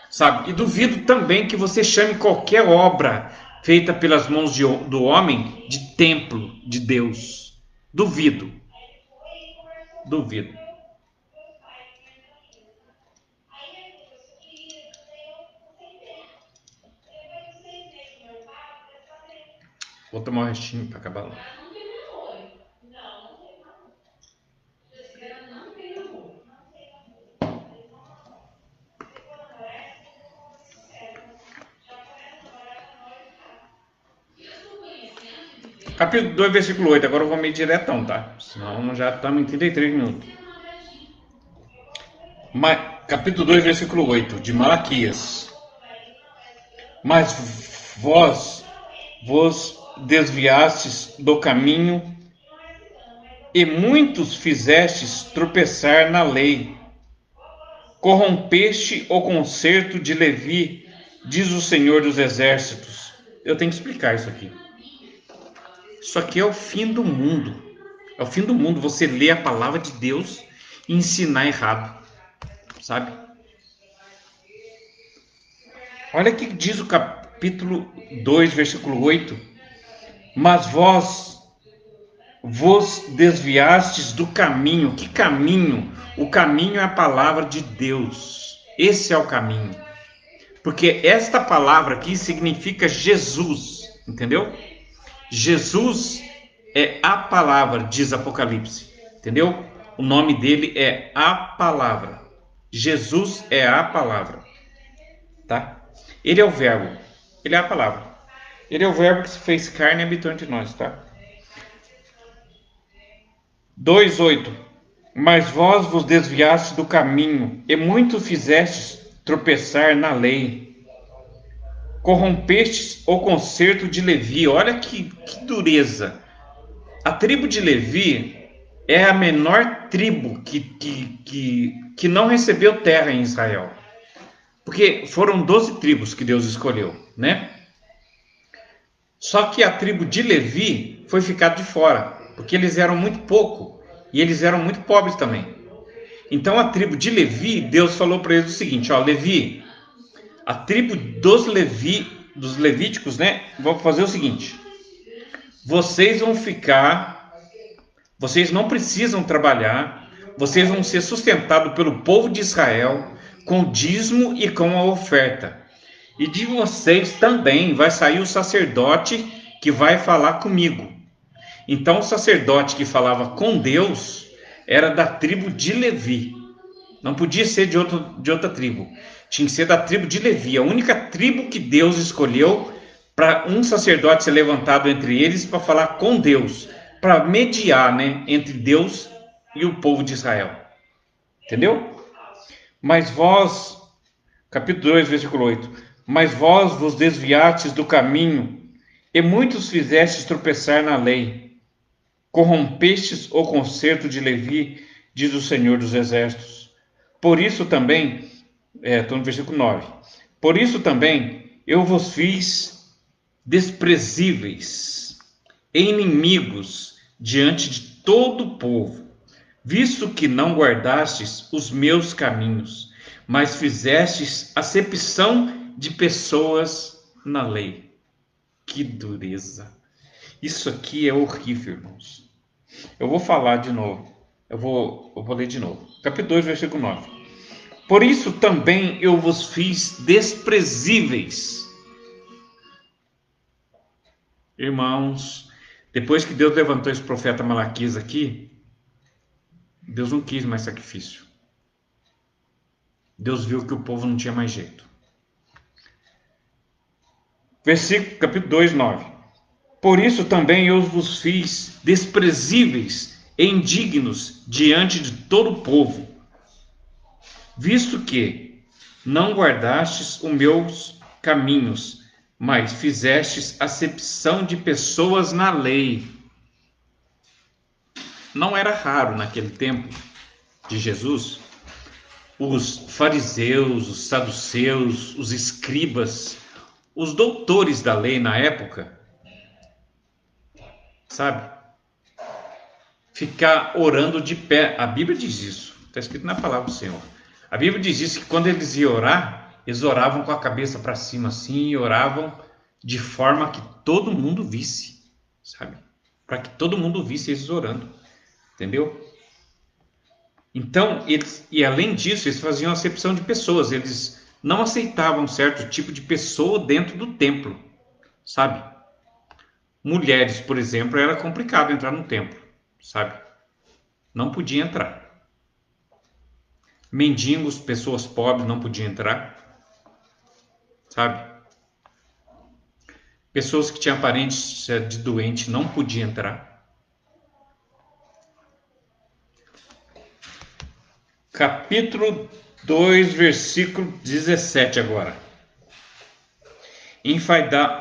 Speaker 1: Sabe? E duvido também que você chame qualquer obra feita pelas mãos do homem de templo de Deus. Duvido. Duvido. Vou tomar um restinho para acabar lá. Capítulo 2, versículo 8. Agora eu vou meio diretão, tá? Senão já estamos em 33 minutos. Capítulo 2, versículo 8, de Malaquias. Mas vos desviastes do caminho e muitos fizestes tropeçar na lei. Corrompeste o concerto de Levi, diz o Senhor dos Exércitos. Eu tenho que explicar isso aqui. Isso aqui é o fim do mundo. É o fim do mundo você ler a palavra de Deus e ensinar errado. Sabe? Olha o que diz o capítulo 2, versículo 8. Mas vos desviastes do caminho. Que caminho? O caminho é a palavra de Deus. Esse é o caminho. Porque esta palavra aqui significa Jesus. Entendeu? Jesus é a palavra, diz Apocalipse. Entendeu? O nome dele é a palavra. Jesus é a palavra. Tá? Ele é o verbo. Ele é a palavra. Ele é o verbo que se fez carne e habitou entre nós, tá? 2:8. Mas vos desviastes do caminho, e muito fizestes tropeçar na lei. Corrompestes o concerto de Levi. Olha que dureza. A tribo de Levi é a menor tribo que não recebeu terra em Israel. Porque foram 12 tribos que Deus escolheu, né? Só que a tribo de Levi foi ficada de fora, porque eles eram muito pouco e eles eram muito pobres também. Então a tribo de Levi, Deus falou para eles o seguinte: ó, Levi, a tribo dos levíticos, né? Vão fazer o seguinte: vocês vão ficar, vocês não precisam trabalhar, vocês vão ser sustentados pelo povo de Israel com o dízimo e com a oferta. E de vocês também vai sair o sacerdote que vai falar comigo. Então o sacerdote que falava com Deus era da tribo de Levi. Não podia ser de outra tribo. Tinha que ser da tribo de Levi. A única tribo que Deus escolheu para um sacerdote ser levantado entre eles para falar com Deus. Para mediar, né, entre Deus e o povo de Israel. Entendeu? Mas vós, capítulo 2, versículo 8. Mas vós vos desviastes do caminho, e muitos fizestes tropeçar na lei. Corrompestes o concerto de Levi, diz o Senhor dos Exércitos. Por isso também, estou no versículo 9. Por isso também eu vos fiz desprezíveis, inimigos diante de todo o povo, visto que não guardastes os meus caminhos, mas fizestes acepção de pessoas na lei. Que dureza! Isso aqui é horrível, irmãos. Eu vou falar de novo. Eu vou ler de novo. Capítulo 2, versículo 9. Por isso também eu vos fiz desprezíveis. Irmãos, depois que Deus levantou esse profeta Malaquias aqui, Deus não quis mais sacrifício. Deus viu que o povo não tinha mais jeito. Capítulo 2, 9. Por isso também eu vos fiz desprezíveis e indignos diante de todo o povo, visto que não guardastes os meus caminhos, mas fizestes acepção de pessoas na lei. Não era raro naquele tempo de Jesus os fariseus, os saduceus, os escribas, os doutores da lei na época, sabe, ficar orando de pé. A Bíblia diz isso, está escrito na palavra do Senhor. A Bíblia diz isso, que quando eles iam orar, eles oravam com a cabeça para cima assim, e oravam de forma que todo mundo visse, sabe? Para que todo mundo visse eles orando, entendeu? Então, e além disso, eles faziam acepção de pessoas, eles não aceitavam certo tipo de pessoa dentro do templo, sabe? Mulheres, por exemplo, era complicado entrar no templo, sabe? Não podia entrar. Mendigos, pessoas pobres não podiam entrar, sabe? Pessoas que tinham aparência de doente não podiam entrar. Capítulo 2, versículo 17 agora.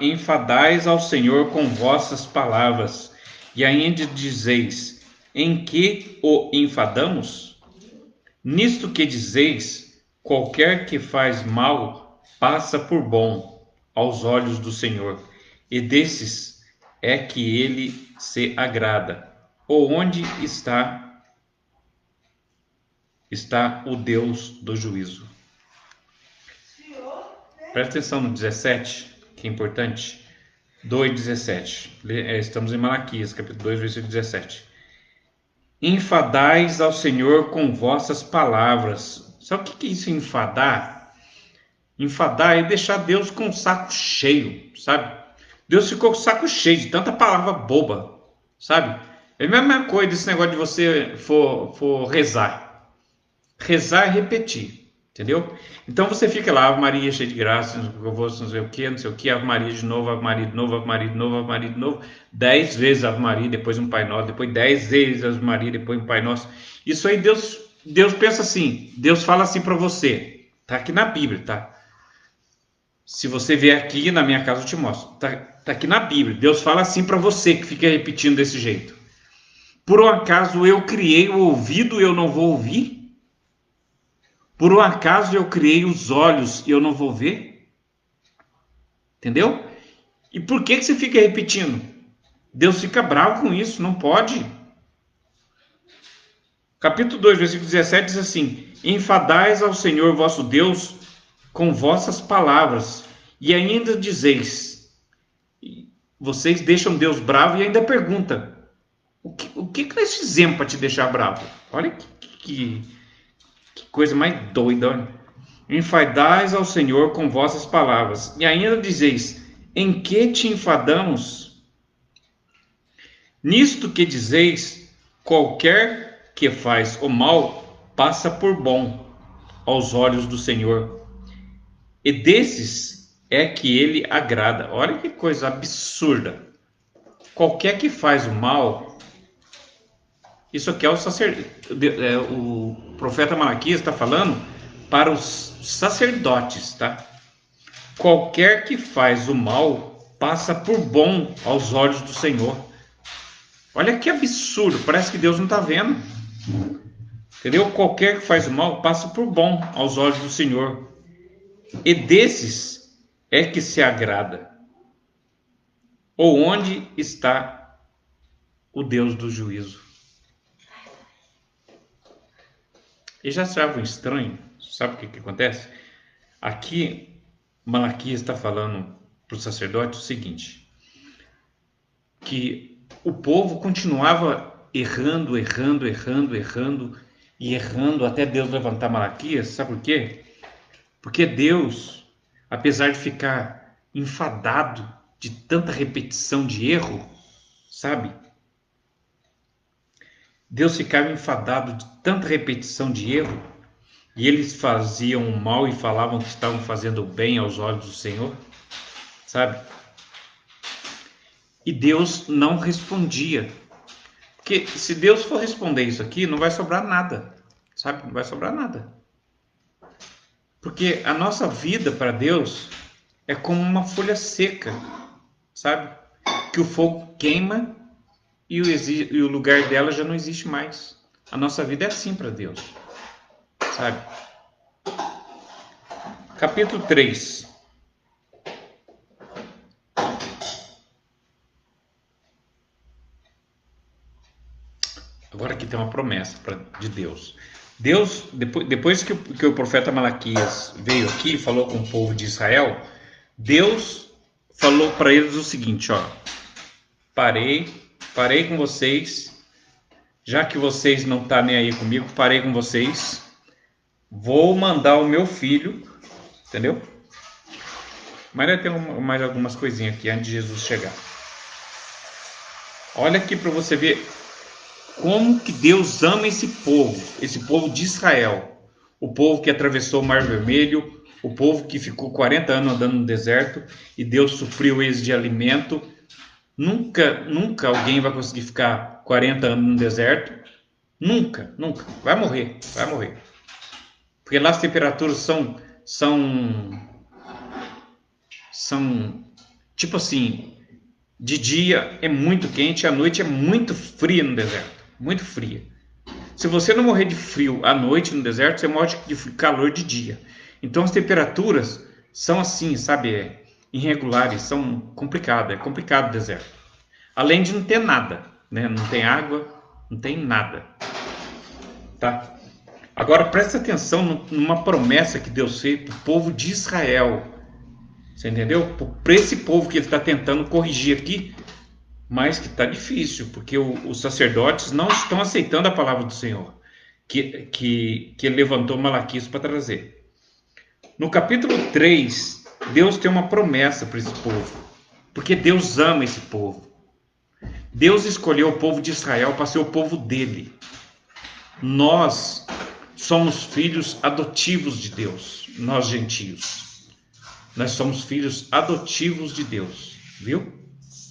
Speaker 1: Enfadais ao Senhor com vossas palavras, e ainda dizeis: em que o enfadamos? Nisto que dizeis: qualquer que faz mal passa por bom aos olhos do Senhor, e desses é que ele se agrada. Ou onde está o Deus do juízo? Presta atenção no 17, que é importante. 2,17. Estamos em Malaquias, capítulo 2, versículo 17. Enfadais ao Senhor com vossas palavras. Sabe o que é isso, enfadar? Enfadar é deixar Deus com o saco cheio, sabe? Deus ficou com o saco cheio de tanta palavra boba, sabe? É a mesma coisa desse negócio de você for rezar. Rezar é repetir, entendeu? Então você fica lá, Ave Maria, cheia de graça, eu vou não sei o que, Ave Maria de novo, Ave Maria de novo, Ave Maria de novo, Ave Maria de novo, 10 vezes Ave Maria, depois um Pai Nosso, depois 10 vezes Ave Maria, depois um Pai Nosso. Isso aí Deus pensa assim, Deus fala assim para você, tá aqui na Bíblia, tá? Se você vier aqui na minha casa eu te mostro, tá aqui na Bíblia, Deus fala assim para você que fica repetindo desse jeito. Por um acaso eu criei o ouvido e eu não vou ouvir? Por um acaso eu criei os olhos e eu não vou ver? Entendeu? E por que você fica repetindo? Deus fica bravo com isso, não pode. Capítulo 2, versículo 17 diz assim: enfadais ao Senhor vosso Deus com vossas palavras, e ainda dizeis, vocês deixam Deus bravo e ainda pergunta, o que nós fizemos para te deixar bravo? Olha que coisa mais doida. Olha. Enfadais ao Senhor com vossas palavras, e ainda dizeis, em que te enfadamos? Nisto que dizeis, qualquer que faz o mal, passa por bom aos olhos do Senhor, e desses é que ele agrada. Olha que coisa absurda. Qualquer que faz o mal, isso aqui é o profeta Malaquias está falando para os sacerdotes, tá? Qualquer que faz o mal, passa por bom aos olhos do Senhor. Olha que absurdo, parece que Deus não está vendo. Entendeu? Qualquer que faz o mal, passa por bom aos olhos do Senhor. E desses é que se agrada. Ou onde está o Deus do juízo? E já achavam estranho? Sabe o que acontece? Aqui, Malaquias está falando para o sacerdote o seguinte, que o povo continuava errando e errando até Deus levantar Malaquias. Sabe por quê? Porque Deus, apesar de ficar enfadado de tanta repetição de erro, sabe? Deus ficava enfadado de tanta repetição de erro, e eles faziam o mal e falavam que estavam fazendo o bem aos olhos do Senhor, sabe? E Deus não respondia. Porque se Deus for responder isso aqui, não vai sobrar nada, sabe? Não vai sobrar nada. Porque a nossa vida para Deus é como uma folha seca, sabe? Que o fogo queima e o lugar dela já não existe mais. A nossa vida é assim para Deus, sabe? Capítulo 3. Agora aqui tem uma promessa de Deus. Deus, depois que o profeta Malaquias veio aqui e falou com o povo de Israel, Deus falou para eles o seguinte, ó: parei com vocês, já que vocês não estão nem aí comigo, parei com vocês, vou mandar o meu filho, entendeu? Mas vai ter mais algumas coisinhas aqui antes de Jesus chegar. Olha aqui para você ver como que Deus ama esse povo de Israel, o povo que atravessou o Mar Vermelho, o povo que ficou 40 anos andando no deserto e Deus supriu eles de alimento. Nunca alguém vai conseguir ficar 40 anos no deserto. Nunca. Vai morrer. Porque lá as temperaturas são tipo assim, de dia é muito quente, à noite é muito fria no deserto. Muito fria. Se você não morrer de frio à noite no deserto, você morre de calor de dia. Então as temperaturas são assim, sabe, irregulares, são complicadas. É complicado o deserto. Além de não ter nada, né? Não tem água, não tem nada. Tá? Agora presta atenção numa promessa que Deus fez para o povo de Israel. Você entendeu? Para esse povo que ele está tentando corrigir aqui, mas que está difícil, porque os sacerdotes não estão aceitando a palavra do Senhor, que ele levantou Malaquias para trazer. No capítulo 3, Deus tem uma promessa para esse povo, porque Deus ama esse povo. Deus escolheu o povo de Israel para ser o povo dele. Nós somos filhos adotivos de Deus, nós gentios. Nós somos filhos adotivos de Deus, viu?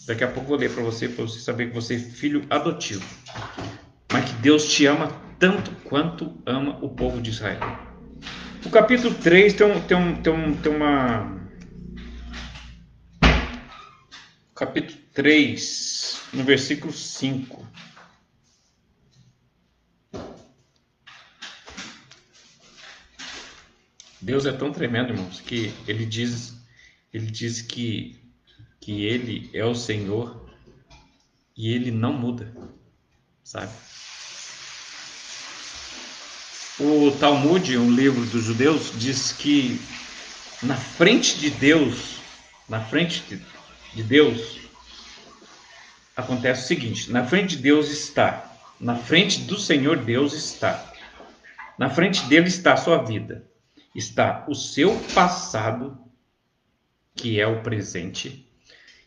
Speaker 1: Daqui a pouco eu vou ler para você saber que você é filho adotivo. Mas que Deus te ama tanto quanto ama o povo de Israel. O capítulo 3 tem uma... Capítulo 3, no versículo 5. Deus é tão tremendo, irmãos, que ele diz que ele é o Senhor e ele não muda, sabe? O Talmud, um livro dos judeus, diz que na frente de Deus, na frente de Deus, acontece o seguinte: na frente de Deus está, na frente do Senhor Deus está, na frente dele está a sua vida, está o seu passado, que é o presente,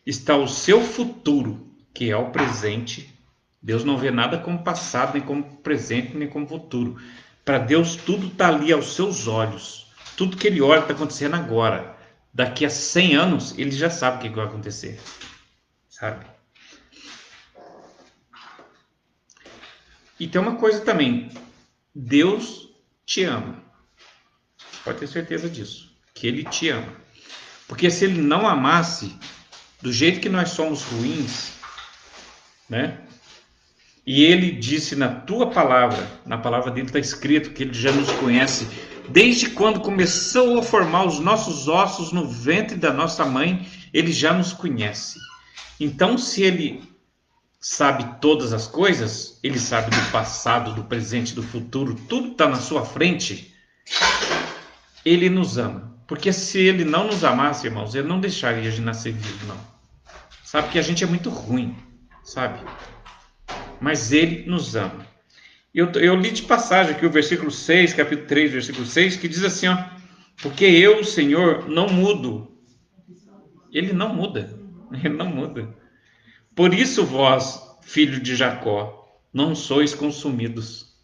Speaker 1: está o seu futuro, que é o presente. Deus não vê nada como passado, nem como presente, nem como futuro. Para Deus tudo está ali aos seus olhos. Tudo que ele olha está acontecendo agora. Daqui a 100 anos ele já sabe o que vai acontecer, sabe? E tem uma coisa também: Deus te ama. Pode ter certeza disso, que ele te ama. Porque se ele não amasse, do jeito que nós somos ruins, né? E ele disse na tua palavra, na palavra dele está escrito que ele já nos conhece desde quando começou a formar os nossos ossos no ventre da nossa mãe, ele já nos conhece. Então, se ele sabe todas as coisas, ele sabe do passado, do presente, do futuro, tudo está na sua frente, ele nos ama. Porque se ele não nos amasse, irmãos, ele não deixaria de nascer vivo, não. Sabe que a gente é muito ruim, sabe? Mas ele nos ama. Eu li de passagem aqui o versículo 6, capítulo 3, versículo 6, que diz assim, ó: porque eu, o Senhor, não mudo. Ele não muda. Ele não muda. Por isso vós, filho de Jacó, não sois consumidos.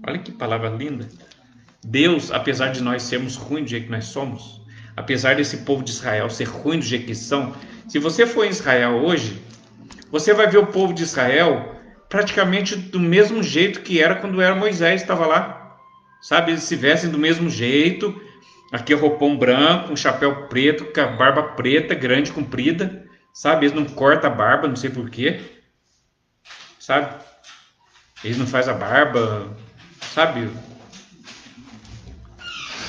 Speaker 1: Olha que palavra linda. Deus, apesar de nós sermos ruins do jeito que nós somos, apesar desse povo de Israel ser ruim do jeito que são, se você for em Israel hoje, você vai ver o povo de Israel praticamente do mesmo jeito que era quando era Moisés estava lá. Sabe, eles se vestem do mesmo jeito, aqui é roupão branco, um chapéu preto, com a barba preta, grande, comprida, sabe, eles não cortam a barba, não sei porquê, sabe, eles não fazem a barba, sabe.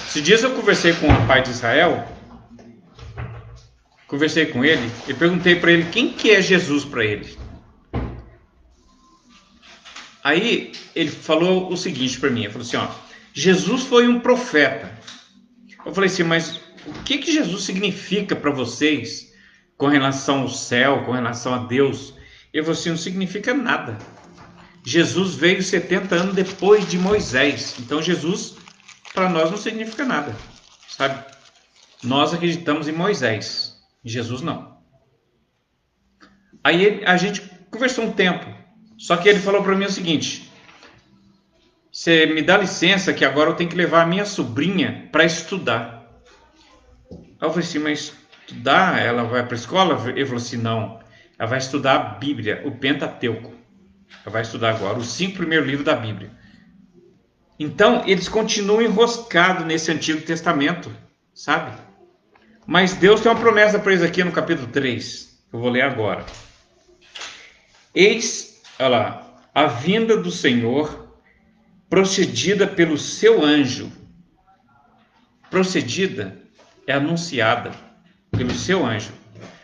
Speaker 1: Esses dias eu conversei com um rapaz de Israel, conversei com ele e perguntei para ele quem que é Jesus para ele. Aí ele falou o seguinte para mim, ele falou assim, ó: Jesus foi um profeta. Eu falei assim, mas o que que Jesus significa para vocês com relação ao céu, com relação a Deus? Ele falou assim, não significa nada. Jesus veio 70 anos depois de Moisés, então Jesus para nós não significa nada, sabe? Nós acreditamos em Moisés, em Jesus não. Aí a gente conversou um tempo. Só que ele falou para mim o seguinte: você me dá licença que agora eu tenho que levar a minha sobrinha para estudar. Aí eu falei assim, mas estudar? Ela vai para a escola? Ele falou assim, não, ela vai estudar a Bíblia, o Pentateuco. Ela vai estudar agora os 5 primeiros livros da Bíblia. Então, eles continuam enroscados nesse Antigo Testamento, sabe? Mas Deus tem uma promessa para eles aqui no capítulo 3. Eu vou ler agora. Eis, olha lá, a vinda do Senhor procedida pelo seu anjo. Procedida é anunciada pelo seu anjo.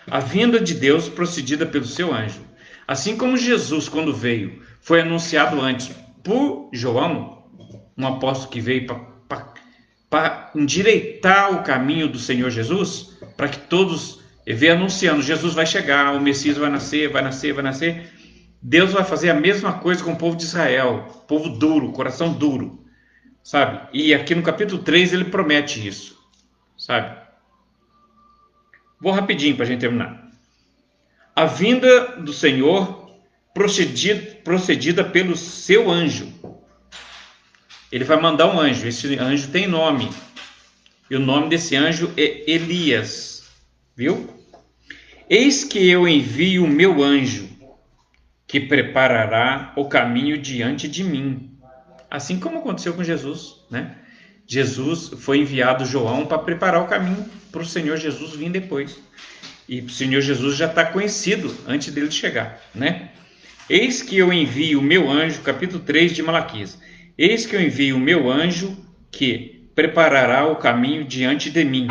Speaker 1: A vinda de Deus procedida pelo seu anjo. Assim como Jesus, quando veio, foi anunciado antes por João, um apóstolo que veio para endireitar o caminho do Senhor Jesus, para que todos venham anunciando, Jesus vai chegar, o Messias vai nascer, vai nascer, vai nascer. Deus vai fazer a mesma coisa com o povo de Israel, povo duro, coração duro, sabe? E aqui no capítulo 3 ele promete isso, sabe? Vou rapidinho para a gente terminar. A vinda do Senhor procedida pelo seu anjo. Ele vai mandar um anjo, esse anjo tem nome, e o nome desse anjo é Elias, viu? Eis que eu envio o meu anjo, que preparará o caminho diante de mim. Assim como aconteceu com Jesus, né? Jesus foi enviado João para preparar o caminho para o Senhor Jesus vir depois. E o Senhor Jesus já está conhecido antes dele chegar, né? Eis que eu envio o meu anjo, capítulo 3 de Malaquias. Eis que eu envio o meu anjo, que preparará o caminho diante de mim,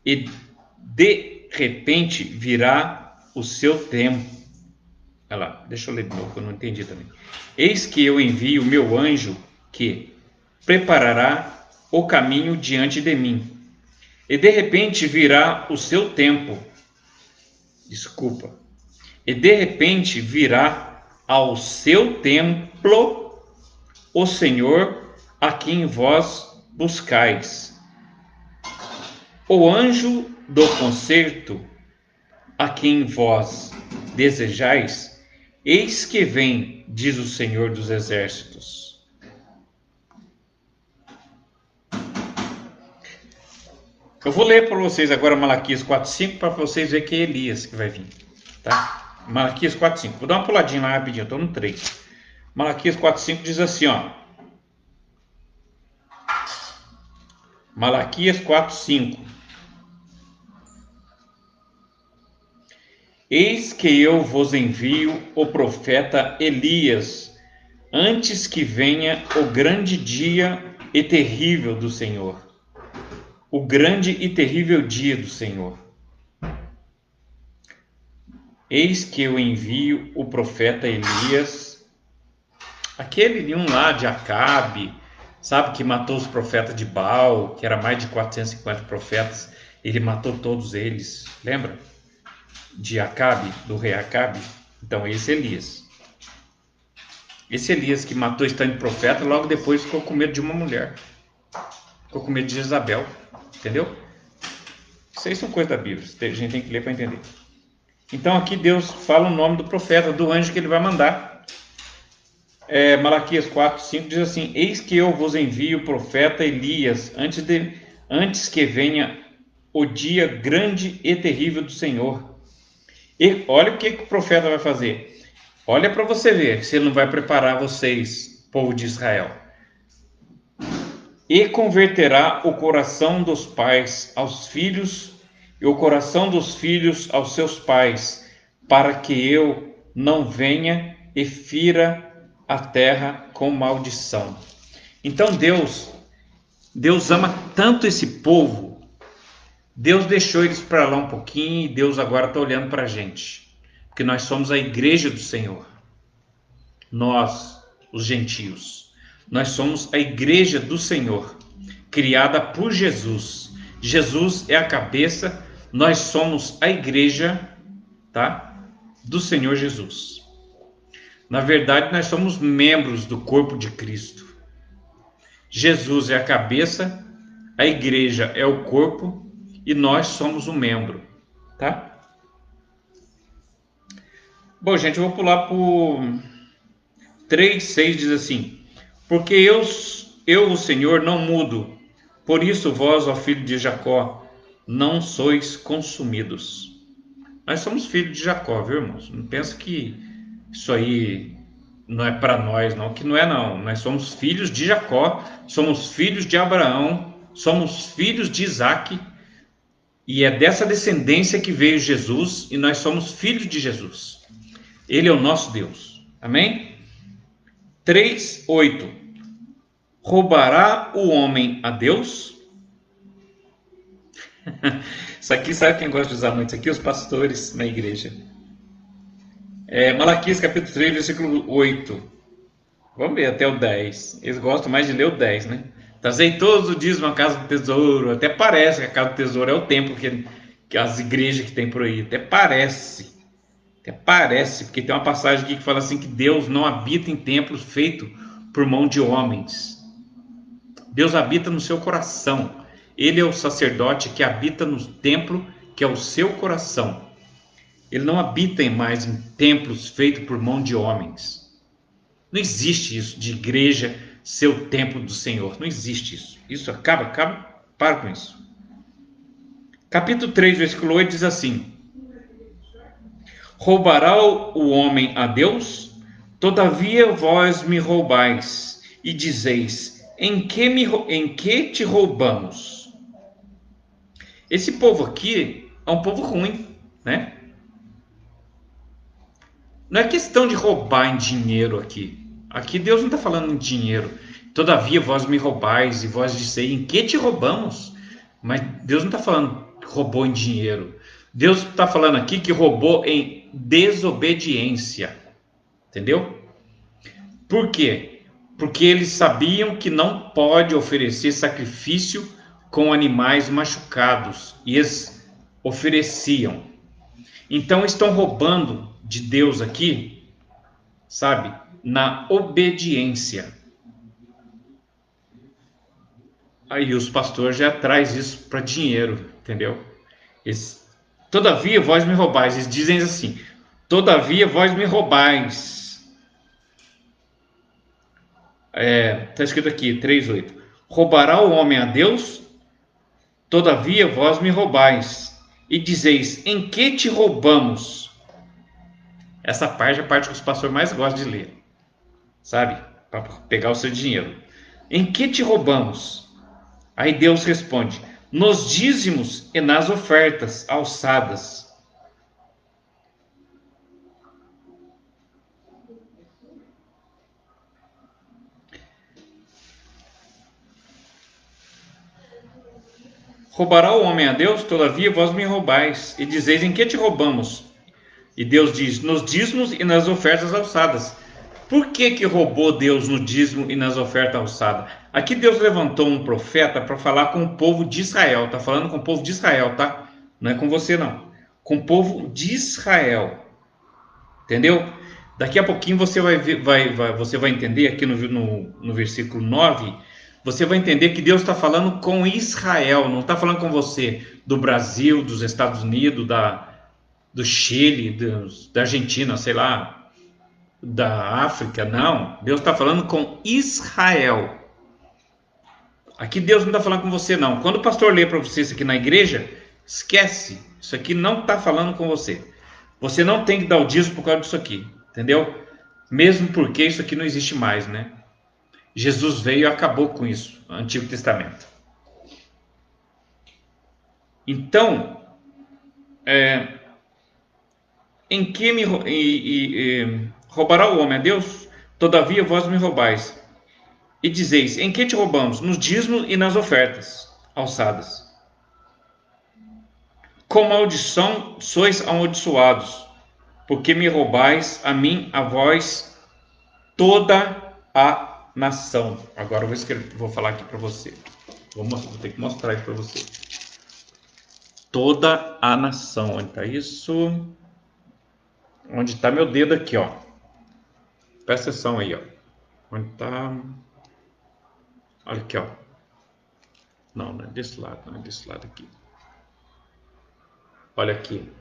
Speaker 1: e de repente virá o seu tempo. Olha lá, deixa eu ler de novo, que eu não entendi também. Eis que eu envio o meu anjo que preparará o caminho diante de mim, e de repente virá o seu tempo. Desculpa. E de repente virá ao seu templo o Senhor a quem vós buscais. O anjo do concerto a quem vós desejais, eis que vem, diz o Senhor dos Exércitos. Eu vou ler para vocês agora Malaquias 4:5 para vocês verem que é Elias que vai vir, tá? Malaquias 4:5. Vou dar uma puladinha lá rapidinho, eu estou no 3. Malaquias 4:5 diz assim, ó. Malaquias 4:5. Eis que eu vos envio o profeta Elias, antes que venha o grande dia e terrível do Senhor. O grande e terrível dia do Senhor. Eis que eu envio o profeta Elias, aquele lá de Acabe, sabe, que matou os profetas de Baal, que era mais de 450 profetas, ele matou todos eles, lembra? De Acabe, do rei Acabe. Então esse Elias. Esse Elias que matou esse tanto de profeta, logo depois ficou com medo de uma mulher. Ficou com medo de Jezabel. Entendeu? Isso aí são coisas da Bíblia. A gente tem que ler para entender. Então aqui Deus fala o nome do profeta, do anjo que ele vai mandar. Malaquias 4:5 diz assim: eis que eu vos envio o profeta Elias, antes que venha o dia grande e terrível do Senhor. E olha o que o profeta vai fazer. Olha para você ver se ele não vai preparar vocês, povo de Israel. E converterá o coração dos pais aos filhos, e o coração dos filhos aos seus pais, para que eu não venha e fira a terra com maldição. Então Deus ama tanto esse povo. Deus deixou eles para lá um pouquinho e Deus agora está olhando para a gente. Porque nós somos a igreja do Senhor. Nós, os gentios. Nós somos a igreja do Senhor, criada por Jesus. Jesus é a cabeça, nós somos a igreja, tá? Do Senhor Jesus. Na verdade, nós somos membros do corpo de Cristo. Jesus é a cabeça, a igreja é o corpo e nós somos o membro, tá? Bom, gente, eu vou pular para o 3:6, diz assim: porque eu, o Senhor, não mudo, por isso vós, ó filho de Jacó, não sois consumidos. Nós somos filhos de Jacó, viu, irmãos? Não pensa que isso aí não é para nós, não, que não é, não. Nós somos filhos de Jacó, somos filhos de Abraão, somos filhos de Isaac, e é dessa descendência que veio Jesus, e nós somos filhos de Jesus. Ele é o nosso Deus. Amém? 3:8. Roubará o homem a Deus? Isso aqui, sabe quem gosta de usar muito isso aqui? Os pastores na igreja. Malaquias capítulo 3, versículo 8. Vamos ver até o 10. Eles gostam mais de ler o 10, né? Trazei todos os dias uma casa do tesouro. Até parece que a casa do tesouro é o templo que as igrejas que tem por aí. Até parece, porque tem uma passagem aqui que fala assim que Deus não habita em templos feitos por mão de homens. Deus habita no seu coração. Ele é o sacerdote que habita no templo, que é o seu coração. Ele não habita mais em templos feitos por mão de homens. Não existe isso de igreja ser o templo do Senhor. Não existe isso. Isso acaba, para com isso. Capítulo 3, versículo 8 diz assim: roubará o homem a Deus? Todavia vós me roubais, e dizeis: em que te roubamos? Esse povo aqui é um povo ruim, né? Não é questão de roubar em dinheiro aqui. Aqui Deus não está falando em dinheiro. Todavia vós me roubais e vós disseis, em que te roubamos? Mas Deus não está falando que roubou em dinheiro. Deus está falando aqui que roubou em desobediência. Entendeu? Por quê? Porque eles sabiam que não pode oferecer sacrifício com animais machucados. E eles ofereciam. Então estão roubando de Deus aqui, sabe? Na obediência. Aí os pastores já trazem isso para dinheiro, entendeu? Todavia vós me roubais. Eles dizem assim: todavia vós me roubais. Está escrito aqui, 3:8. Roubará o homem a Deus? Todavia vós me roubais. E dizeis: em que te roubamos? Essa parte é a parte que os pastores mais gostam de ler, sabe? Para pegar o seu dinheiro. Em que te roubamos? Aí Deus responde: nos dízimos e nas ofertas alçadas. Roubará o homem a Deus? Todavia vós me roubais. E dizeis: em que te roubamos? E Deus diz: nos dízimos e nas ofertas alçadas. Por que roubou Deus no dízimo e nas ofertas alçadas? Aqui Deus levantou um profeta para falar com o povo de Israel. Está falando com o povo de Israel, tá? Não é com você, não. Com o povo de Israel. Entendeu? Daqui a pouquinho você você vai entender aqui no versículo 9. Você vai entender que Deus está falando com Israel. Não está falando com você do Brasil, dos Estados Unidos, do Chile, da Argentina, sei lá, da África. Não, Deus está falando com Israel. Aqui Deus não está falando com você, não. Quando o pastor lê para você isso aqui na igreja, esquece, isso aqui não está falando com você. Você não tem que dar o dízimo por causa disso aqui, entendeu? Mesmo porque isso aqui não existe mais, né? Jesus veio e acabou com isso, no Antigo Testamento. Então, em que roubará o homem a Deus? Todavia vós me roubais. E dizeis: em que te roubamos? Nos dízimos e nas ofertas alçadas. Com maldição sois amaldiçoados, porque me roubais a mim, a vós, toda a nação. Agora eu vou falar aqui para você. Vou ter que mostrar isso para você. Toda a nação. Onde está isso? Onde está meu dedo aqui, ó. Presta atenção aí, ó. Onde está? Olha aqui, ó. Não é desse lado, não é desse lado aqui. Olha aqui.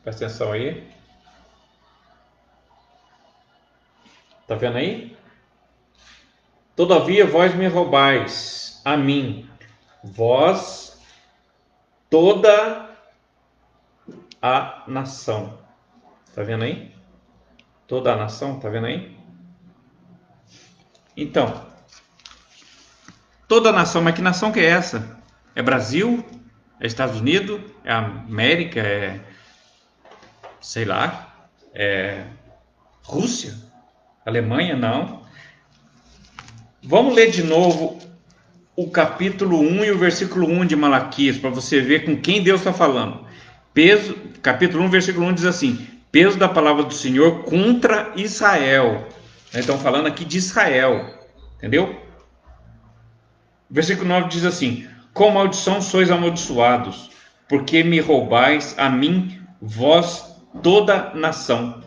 Speaker 1: Presta atenção aí. Tá vendo aí? Todavia vós me roubais a mim, vós, toda a nação. Tá vendo aí? Toda a nação, tá vendo aí? Então, toda a nação, mas que nação que é essa? É Brasil? É Estados Unidos? É América? É, sei lá, é Rússia? Alemanha? Não. Vamos ler de novo o capítulo 1 e o versículo 1 de Malaquias, para você ver com quem Deus está falando. Capítulo 1, versículo 1 diz assim: peso da palavra do Senhor contra Israel. Nós estamos falando aqui de Israel, entendeu? Versículo 9 diz assim: com maldição sois amaldiçoados, porque me roubais a mim, vós, toda nação.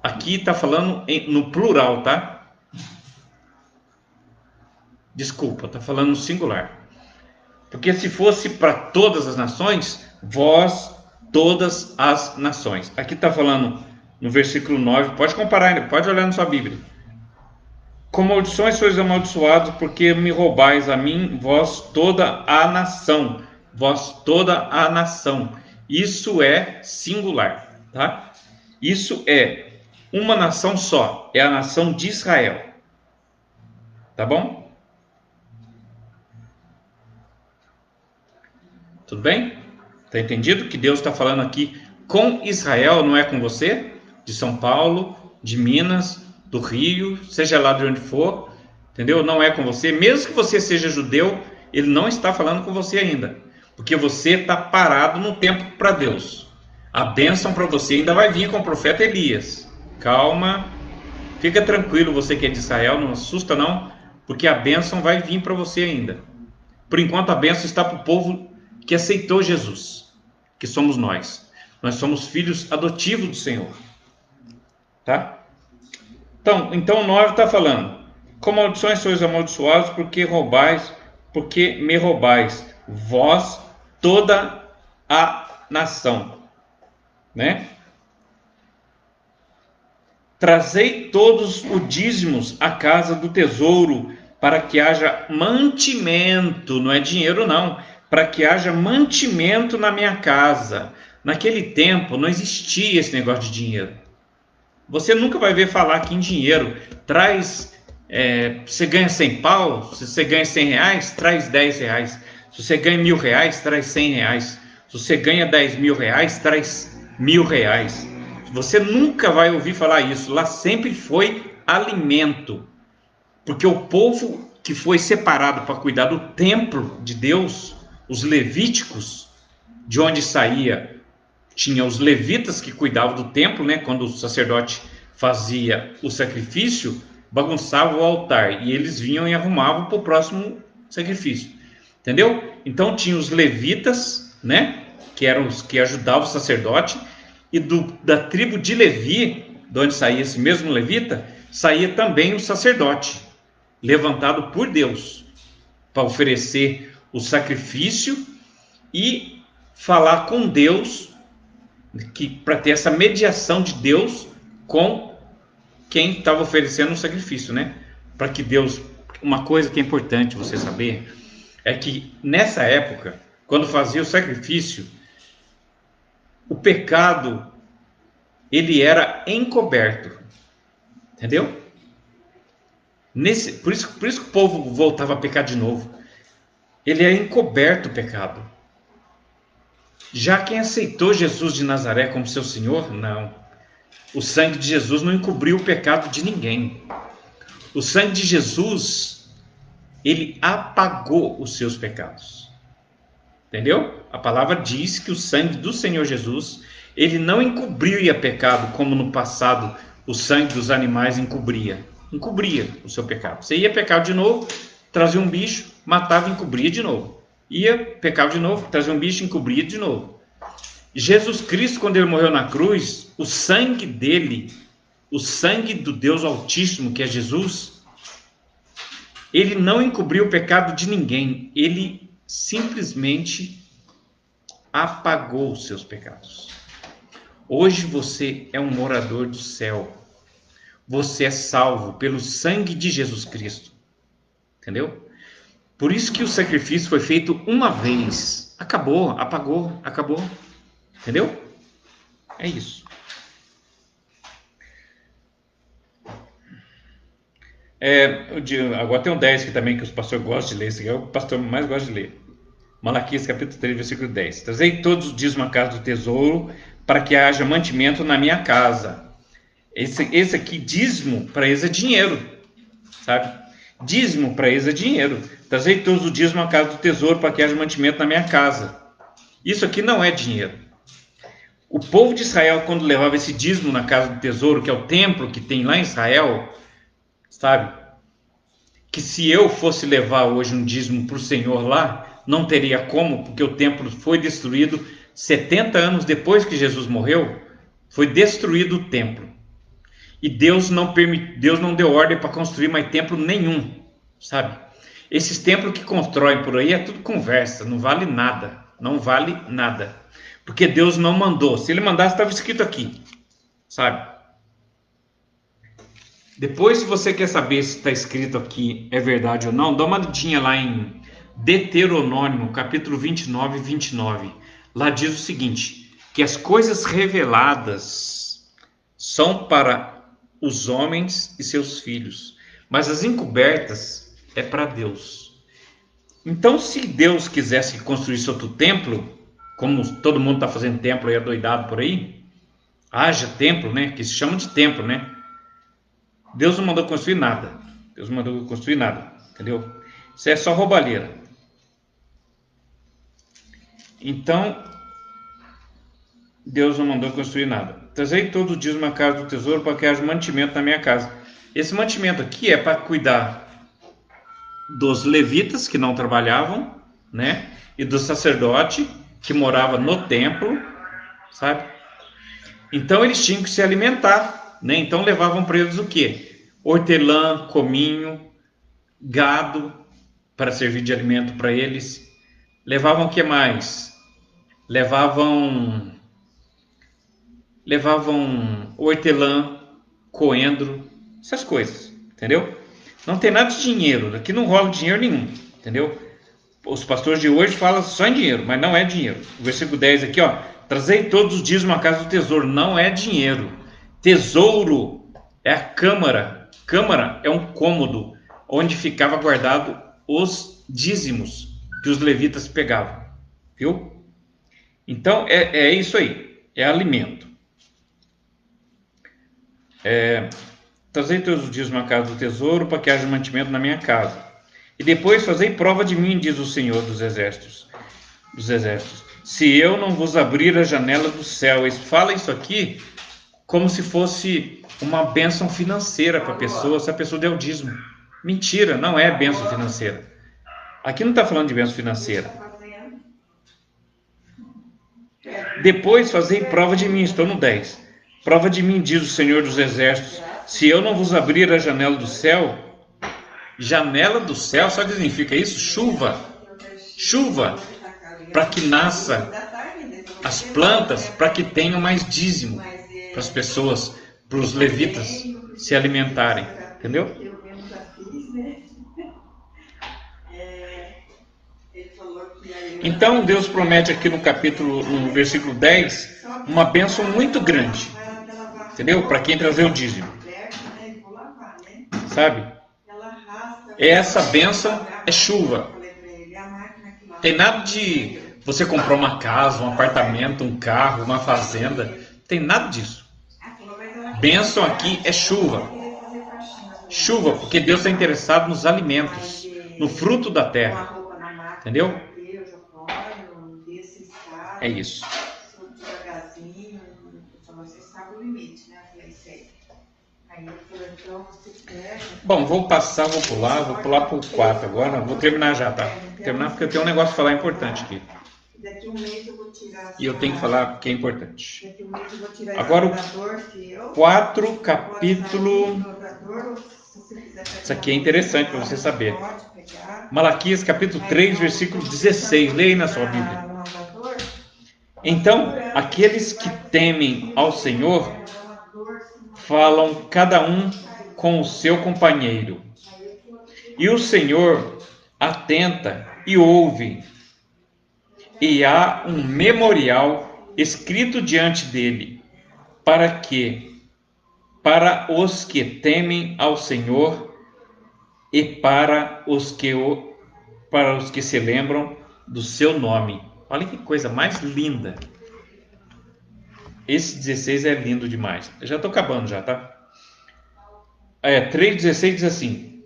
Speaker 1: Aqui está falando no plural, tá? Desculpa, está falando no singular. Porque se fosse para todas as nações, vós, todas as nações. Aqui está falando no versículo 9, pode comparar, pode olhar na sua Bíblia. Com maldições sois amaldiçoados, porque me roubais a mim, vós, toda a nação. Vós, toda a nação. Isso é singular, tá? Isso é uma nação só, é a nação de Israel. Tá bom? Tudo bem? Tá entendido que Deus está falando aqui com Israel, não é com você? de São Paulo, de Minas, do Rio, seja lá de onde for, entendeu? Não é com você. Mesmo que você seja judeu, ele não está falando com você ainda, porque você está parado no tempo para Deus. A bênção para você ainda vai vir com o profeta Elias. Calma, fica tranquilo, você que é de Israel, não assusta não, porque a bênção vai vir para você ainda. Por enquanto a bênção está para o povo que aceitou Jesus, que somos nós. Nós somos filhos adotivos do Senhor. Tá? Então o 9 está falando: com maldições sois amaldiçoados, porque me roubais, vós toda a nação. Né? Trazei todos os dízimos à casa do tesouro, para que haja mantimento, não é dinheiro não, para que haja mantimento na minha casa. Naquele tempo não existia esse negócio de dinheiro. Você nunca vai ver falar aqui em dinheiro. Você ganha 100 pau, se você ganha 100 reais, traz 10 reais. Se você ganha 1.000 reais, traz 100 reais. Se você ganha 10.000 reais, traz 1.000 reais. Você nunca vai ouvir falar isso. Lá sempre foi alimento. Porque o povo que foi separado para cuidar do templo de Deus, os levíticos, de onde saía, tinha os levitas que cuidavam do templo, né? Quando o sacerdote fazia o sacrifício, bagunçava o altar, e eles vinham e arrumavam para o próximo sacrifício. Entendeu? Então tinha os levitas, né? Que eram os que ajudavam o sacerdote, e da tribo de Levi, de onde saía esse mesmo levita, saía também o sacerdote, levantado por Deus, para oferecer o sacrifício e falar com Deus, para ter essa mediação de Deus com quem estava oferecendo o sacrifício, né? Para que Deus... Uma coisa que é importante você saber é que nessa época, quando fazia o sacrifício, o pecado, ele era encoberto, entendeu? Por isso que o povo voltava a pecar de novo. Ele é encoberto o pecado. Já quem aceitou Jesus de Nazaré como seu Senhor, não. O sangue de Jesus não encobriu o pecado de ninguém. O sangue de Jesus, ele apagou os seus pecados. Entendeu? A palavra diz que o sangue do Senhor Jesus, ele não encobria pecado como no passado o sangue dos animais encobria o seu pecado. Você ia pecar de novo, trazia um bicho, matava e encobria de novo. Ia, pecava de novo, trazia um bicho e encobria de novo. Jesus Cristo, quando ele morreu na cruz, o sangue dele, o sangue do Deus Altíssimo, que é Jesus, ele não encobriu o pecado de ninguém. Ele simplesmente apagou os seus pecados. Hoje você é um morador do céu. Você é salvo pelo sangue de Jesus Cristo. Entendeu? Por isso que o sacrifício foi feito uma vez. Acabou, apagou, acabou. Entendeu? É isso. Agora tem um 10 aqui também que os pastores gostam de ler. Esse aqui é o pastor mais gosta de ler. Malaquias capítulo 3, versículo 10. Trazei todos os dízimos à casa do tesouro, para que haja mantimento na minha casa. Esse aqui, dízimo, para eles é dinheiro. Sabe? Dízimo para eles é dinheiro. Trazei todos os dízimos à casa do tesouro, para que haja mantimento na minha casa. Isso aqui não é dinheiro. O povo de Israel, quando levava esse dízimo na casa do tesouro, que é o templo que tem lá em Israel, sabe? Que se eu fosse levar hoje um dízimo para o Senhor lá, não teria como, porque o templo foi destruído 70 anos depois que Jesus morreu, foi destruído o templo. E Deus não deu ordem para construir mais templo nenhum, sabe? Esses templos que constroem por aí é tudo conversa, não vale nada, não vale nada. Porque Deus não mandou. Se ele mandasse, estava escrito aqui, sabe? Depois, se você quer saber se está escrito aqui é verdade ou não, dá uma olhadinha lá em Deuteronômio, capítulo 29 e 29. Lá diz o seguinte, que as coisas reveladas são para os homens e seus filhos, mas as encobertas é para Deus. Então, se Deus quisesse construir outro templo, como todo mundo está fazendo templo aí adoidado por aí, haja templo, né? Que se chama de templo, né? Deus não mandou construir nada. Deus não mandou construir nada, entendeu? Isso é só roubalheira. Então, Deus não mandou construir nada. Trazei todo dia uma casa do tesouro para que haja mantimento na minha casa. Esse mantimento aqui é para cuidar dos levitas que não trabalhavam, né? E do sacerdote que morava no templo, sabe? Então eles tinham que se alimentar, né? Então levavam para eles o quê? Hortelã, cominho, gado para servir de alimento para eles. Levavam o que mais? Levavam hortelã, coentro, essas coisas, entendeu? Não tem nada de dinheiro, aqui não rola dinheiro nenhum, entendeu? Os pastores de hoje falam só em dinheiro, mas não é dinheiro. O versículo 10 aqui, ó, trazei todos os dias uma casa do tesouro, não é dinheiro. Tesouro é a câmara. Câmara é um cômodo onde ficava guardado os dízimos que os levitas pegavam, viu? Então é isso aí, é alimento. Trazei todos os dias uma casa do tesouro para que haja mantimento na minha casa. E depois fazei prova de mim, diz o Senhor dos exércitos. Se eu não vos abrir a janela do céu. Eles falam isso aqui como se fosse uma bênção financeira para a pessoa, se a pessoa der o dízimo. Mentira, não é bênção financeira. Aqui não está falando de bênção financeira. Depois fazei prova de mim, estou no 10. Prova de mim, diz o Senhor dos exércitos, se eu não vos abrir a janela do céu. Janela do céu, sabe o que significa isso? Chuva. Chuva, para que nasça as plantas, para que tenham mais dízimo para as pessoas, para os levitas se alimentarem, entendeu? Então Deus promete aqui no versículo 10, uma bênção muito grande, entendeu? Para quem trazer o dízimo, sabe? Essa bênção é chuva. Tem nada de você comprar uma casa, um apartamento, um carro, uma fazenda. Tem nada disso. Bênção aqui é chuva. Chuva, porque Deus está interessado nos alimentos, no fruto da terra. Entendeu? É isso. Bom, vou pular para o 4 agora. Vou terminar já, tá? Terminar porque eu tenho um negócio para falar importante aqui. E eu tenho que falar que é importante. Agora o 4, capítulo. Isso aqui é interessante para você saber. Malaquias, capítulo 3, versículo 16. Leia aí na sua Bíblia. Então, aqueles que temem ao Senhor falam cada um com o seu companheiro. E o Senhor atenta e ouve. E há um memorial escrito diante dele, para os que temem ao Senhor e para os que se lembram do seu nome. Olha que coisa mais linda. Esse 16 é lindo demais. Eu já estou acabando já, tá? 3,16 diz assim: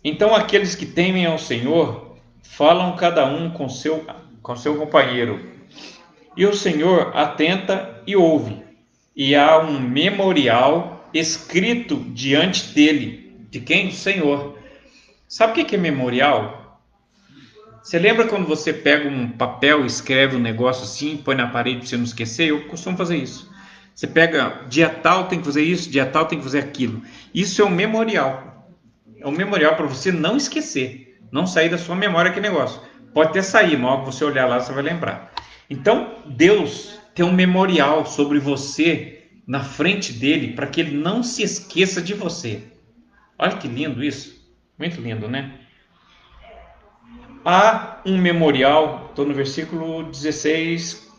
Speaker 1: então aqueles que temem ao Senhor falam cada um com seu companheiro, e o Senhor atenta e ouve, e há um memorial escrito diante dele. De quem? Do Senhor. Sabe o que é memorial? Você lembra quando você pega um papel, escreve um negócio assim, põe na parede para você não esquecer? Eu costumo fazer isso. Você pega, dia tal tem que fazer isso, dia tal tem que fazer aquilo. Isso é um memorial. É um memorial para você não esquecer, não sair da sua memória aquele negócio. Pode até sair, mas que você olhar lá, você vai lembrar. Então, Deus tem um memorial sobre você na frente dele, para que ele não se esqueça de você. Olha que lindo isso. Muito lindo, né? Há um memorial, estou no versículo 16,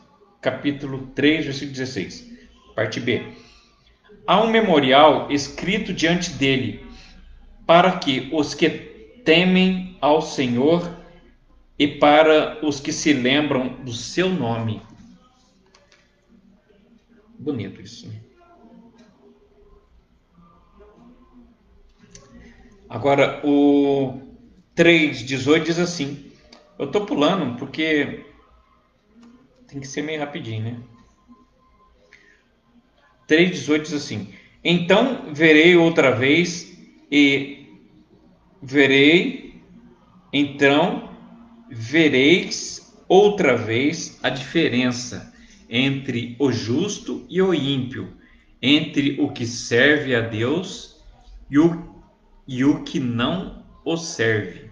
Speaker 1: capítulo 3, versículo 16, parte B. Há um memorial escrito diante dele, para que os que temem ao Senhor e para os que se lembram do seu nome. Bonito isso, né? Agora, o 3:18 diz assim. Eu tô pulando porque tem que ser meio rapidinho, né? 3:18 diz assim: Então verei outra vez e verei, então vereis outra vez a diferença entre o justo e o ímpio, entre o que serve a Deus e o que não o serve.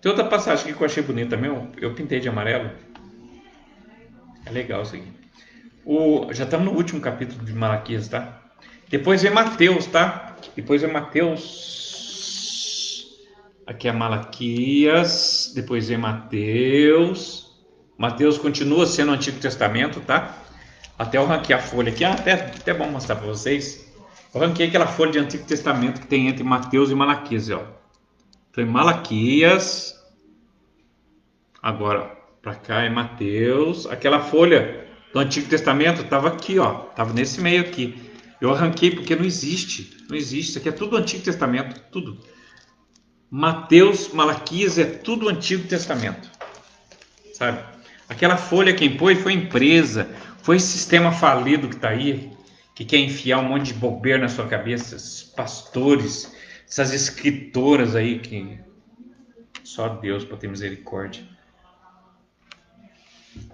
Speaker 1: Tem outra passagem aqui que eu achei bonita também, eu pintei de amarelo. É legal isso aqui. Já estamos no último capítulo de Malaquias, tá? Depois vem Mateus, tá? Depois vem Mateus. Aqui é Malaquias. Depois vem Mateus. Mateus continua sendo o Antigo Testamento, tá? Até eu ranquei a folha aqui. Até bom mostrar para vocês. Eu ranquei aquela folha de Antigo Testamento que tem entre Mateus e Malaquias, ó. Então, em Malaquias. Agora, para cá é Mateus. Aquela folha do Antigo Testamento estava aqui, ó. Estava nesse meio aqui. Eu arranquei porque não existe. Não existe. Isso aqui é tudo Antigo Testamento. Tudo. Mateus, Malaquias é tudo Antigo Testamento. Sabe? Aquela folha quem pôs foi empresa. Foi esse sistema falido que está aí. Que quer enfiar um monte de bobeira na sua cabeça. Esses pastores. Essas escritoras aí que só Deus para ter misericórdia.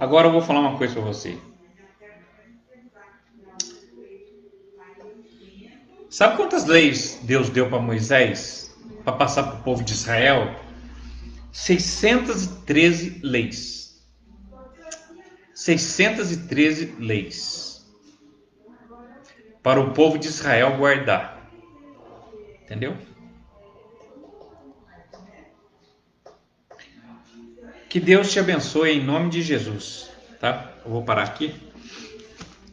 Speaker 1: Agora eu vou falar uma coisa para você. Sabe quantas leis Deus deu para Moisés para passar para o povo de Israel? 613 leis. 613 leis para o povo de Israel guardar. Entendeu? Que Deus te abençoe em nome de Jesus, tá? Eu vou parar aqui.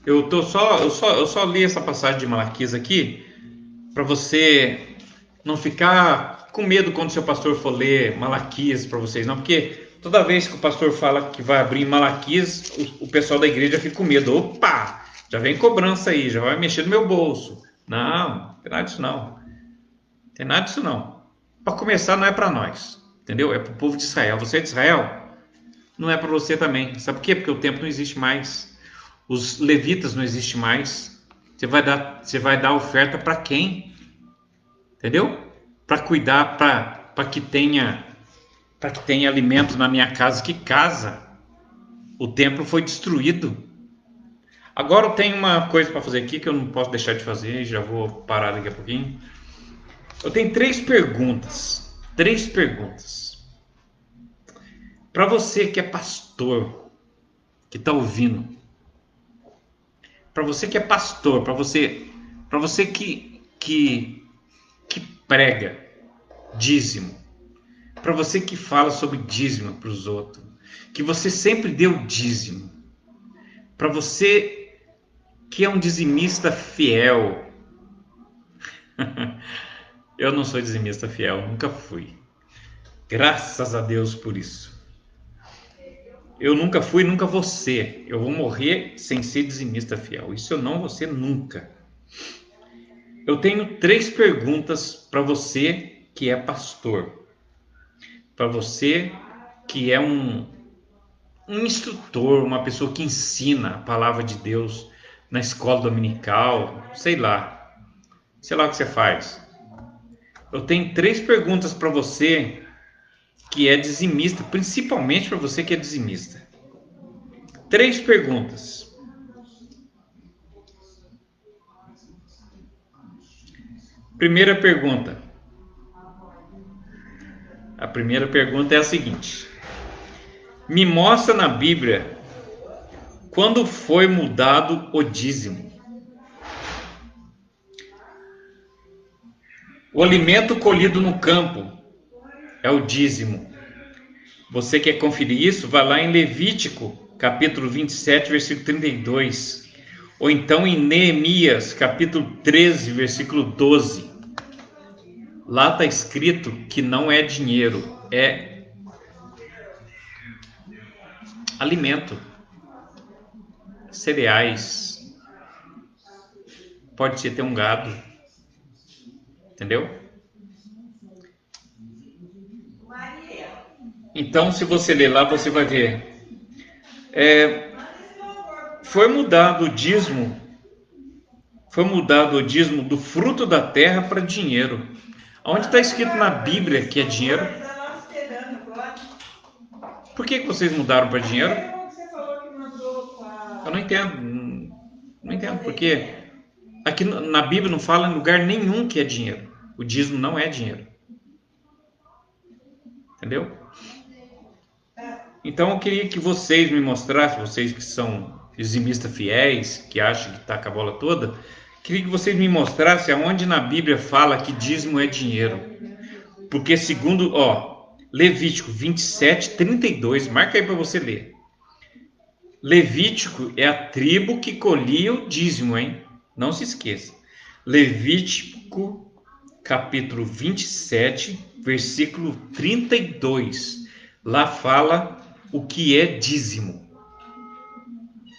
Speaker 1: Eu só li essa passagem de Malaquias aqui para você não ficar com medo quando seu pastor for ler Malaquias para vocês, não, porque toda vez que o pastor fala que vai abrir Malaquias, o pessoal da igreja fica com medo. Opa, já vem cobrança aí, já vai mexer no meu bolso. Não tem nada disso não. Tem nada disso não. Para começar, não é para nós. Entendeu? É para o povo de Israel. Você é de Israel? Não é para você também. Sabe por quê? Porque o templo não existe mais. Os levitas não existem mais. Você vai dar oferta para quem? Entendeu? Para cuidar, para que tenha alimento na minha casa. Que casa? O templo foi destruído. Agora eu tenho uma coisa para fazer aqui que eu não posso deixar de fazer. Já vou parar daqui a pouquinho. Eu tenho 3 perguntas. 3 perguntas. Para você que é pastor, que está ouvindo, para você que é pastor, para você que prega dízimo, para você que fala sobre dízimo para os outros, que você sempre deu dízimo, para você que é um dizimista fiel. Eu não sou dizimista fiel, nunca fui. Graças a Deus por isso. Eu nunca fui, nunca vou ser. Eu vou morrer sem ser dizimista fiel. Isso eu não vou ser nunca. Eu tenho 3 perguntas para você que é pastor. Para você que é um instrutor, uma pessoa que ensina a palavra de Deus na escola dominical, sei lá o que você faz. Eu tenho 3 perguntas para você que é dizimista, principalmente para você que é dizimista. 3 perguntas. Primeira pergunta. A primeira pergunta é a seguinte: me mostra na Bíblia quando foi mudado o dízimo. O alimento colhido no campo é o dízimo. Você quer conferir isso? Vai lá em Levítico, capítulo 27, versículo 32. Ou então em Neemias, capítulo 13, versículo 12. Lá está escrito que não é dinheiro, é alimento, cereais, pode ser ter um gado, entendeu? Então, se você ler lá, você vai ver. Foi mudado o dízimo do fruto da terra para dinheiro. Onde está escrito na Bíblia que é dinheiro? Por que vocês mudaram para dinheiro? Eu não entendo. Não entendo porque aqui na Bíblia não fala em lugar nenhum que é dinheiro. O dízimo não é dinheiro. Entendeu? Então eu queria que vocês me mostrassem, vocês que são dizimistas fiéis, que acham que está com a bola toda, queria que vocês me mostrassem aonde na Bíblia fala que dízimo é dinheiro. Porque segundo, Levítico 27, 32, marca aí para você ler. Levítico é a tribo que colhia o dízimo, hein? Não se esqueça. Levítico, capítulo 27, versículo 32. Lá fala o que é dízimo.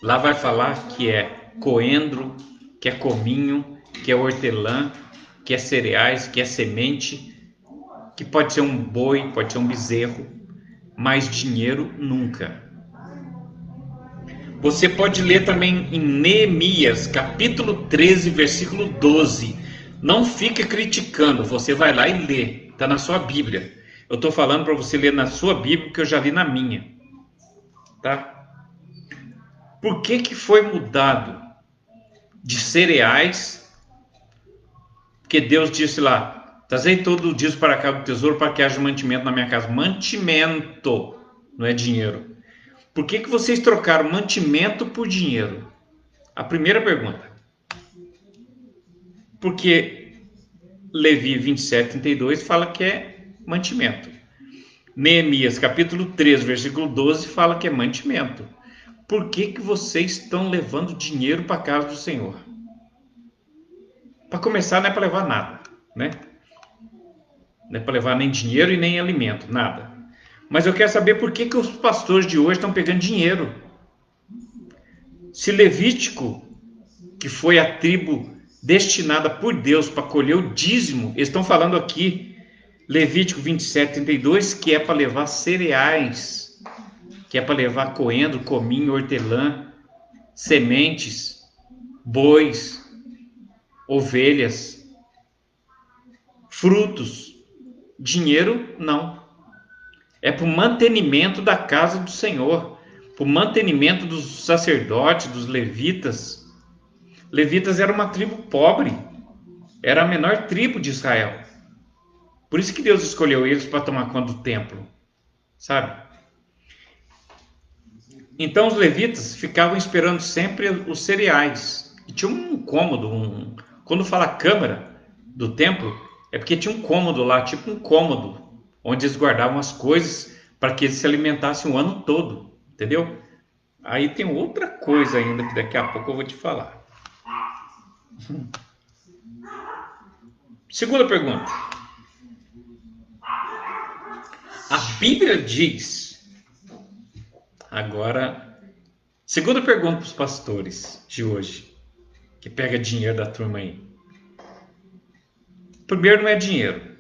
Speaker 1: Lá vai falar que é coentro, que é cominho, que é hortelã, que é cereais, que é semente, que pode ser um boi, pode ser um bezerro, mas dinheiro nunca. Você pode ler também em Neemias, capítulo 13, versículo 12. Não fica criticando, você vai lá e lê, está na sua Bíblia. Eu estou falando para você ler na sua Bíblia, porque eu já li na minha. Tá? Por que foi mudado de cereais? Porque Deus disse lá, trazei todo o dízimo para cá do tesouro para que haja mantimento na minha casa. Mantimento, não é dinheiro. Por que vocês trocaram mantimento por dinheiro? A primeira pergunta. Porque Levi 27, 32 fala que é mantimento. Neemias capítulo 3, versículo 12 fala que é mantimento. Por que vocês estão levando dinheiro para a casa do Senhor? Para começar, não é para levar nada, né? Não é para levar nem dinheiro e nem alimento, nada. Mas eu quero saber por que os pastores de hoje estão pegando dinheiro. Se Levítico, que foi a tribo destinada por Deus para colher o dízimo, eles estão falando aqui, Levítico 27, 32, que é para levar cereais, que é para levar coentro, cominho, hortelã, sementes, bois, ovelhas, frutos. Dinheiro, não. É para o mantenimento da casa do Senhor, para o mantenimento dos sacerdotes, dos levitas. Levitas era uma tribo pobre, era a menor tribo de Israel. Por isso que Deus escolheu eles para tomar conta do templo, sabe? Então os levitas ficavam esperando sempre os cereais. E tinha um cômodo, quando fala câmara do templo, é porque tinha um cômodo lá, tipo um cômodo, onde eles guardavam as coisas para que eles se alimentassem o ano todo, entendeu? Aí tem outra coisa ainda que daqui a pouco eu vou te falar. Segunda pergunta. A Bíblia diz, agora, segunda pergunta para os pastores de hoje, que pega dinheiro da turma aí. Primeiro, não é dinheiro,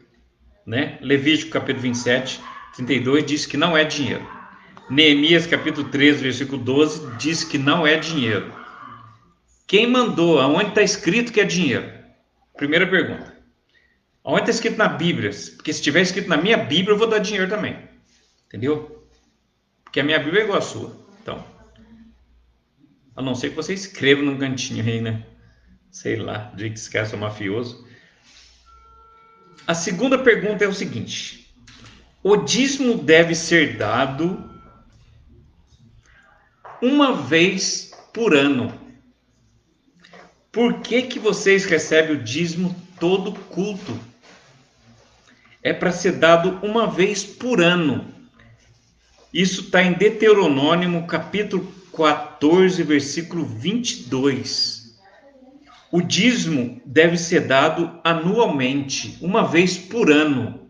Speaker 1: né? Levítico capítulo 27, 32 diz que não é dinheiro. Neemias capítulo 13, versículo 12 diz que não é dinheiro. Quem mandou? Aonde está escrito que é dinheiro? Primeira pergunta. Aonde está escrito na Bíblia? Porque se estiver escrito na minha Bíblia, eu vou dar dinheiro também. Entendeu? Porque a minha Bíblia é igual a sua. Então, a não ser que você escreva num cantinho aí, né? Sei lá, de que esse cara é mafioso. A segunda pergunta é o seguinte: o dízimo deve ser dado uma vez por ano. Por que vocês recebem o dízimo todo culto? É para ser dado uma vez por ano. Isso está em Deuteronômio capítulo 14, versículo 22. O dízimo deve ser dado anualmente, uma vez por ano.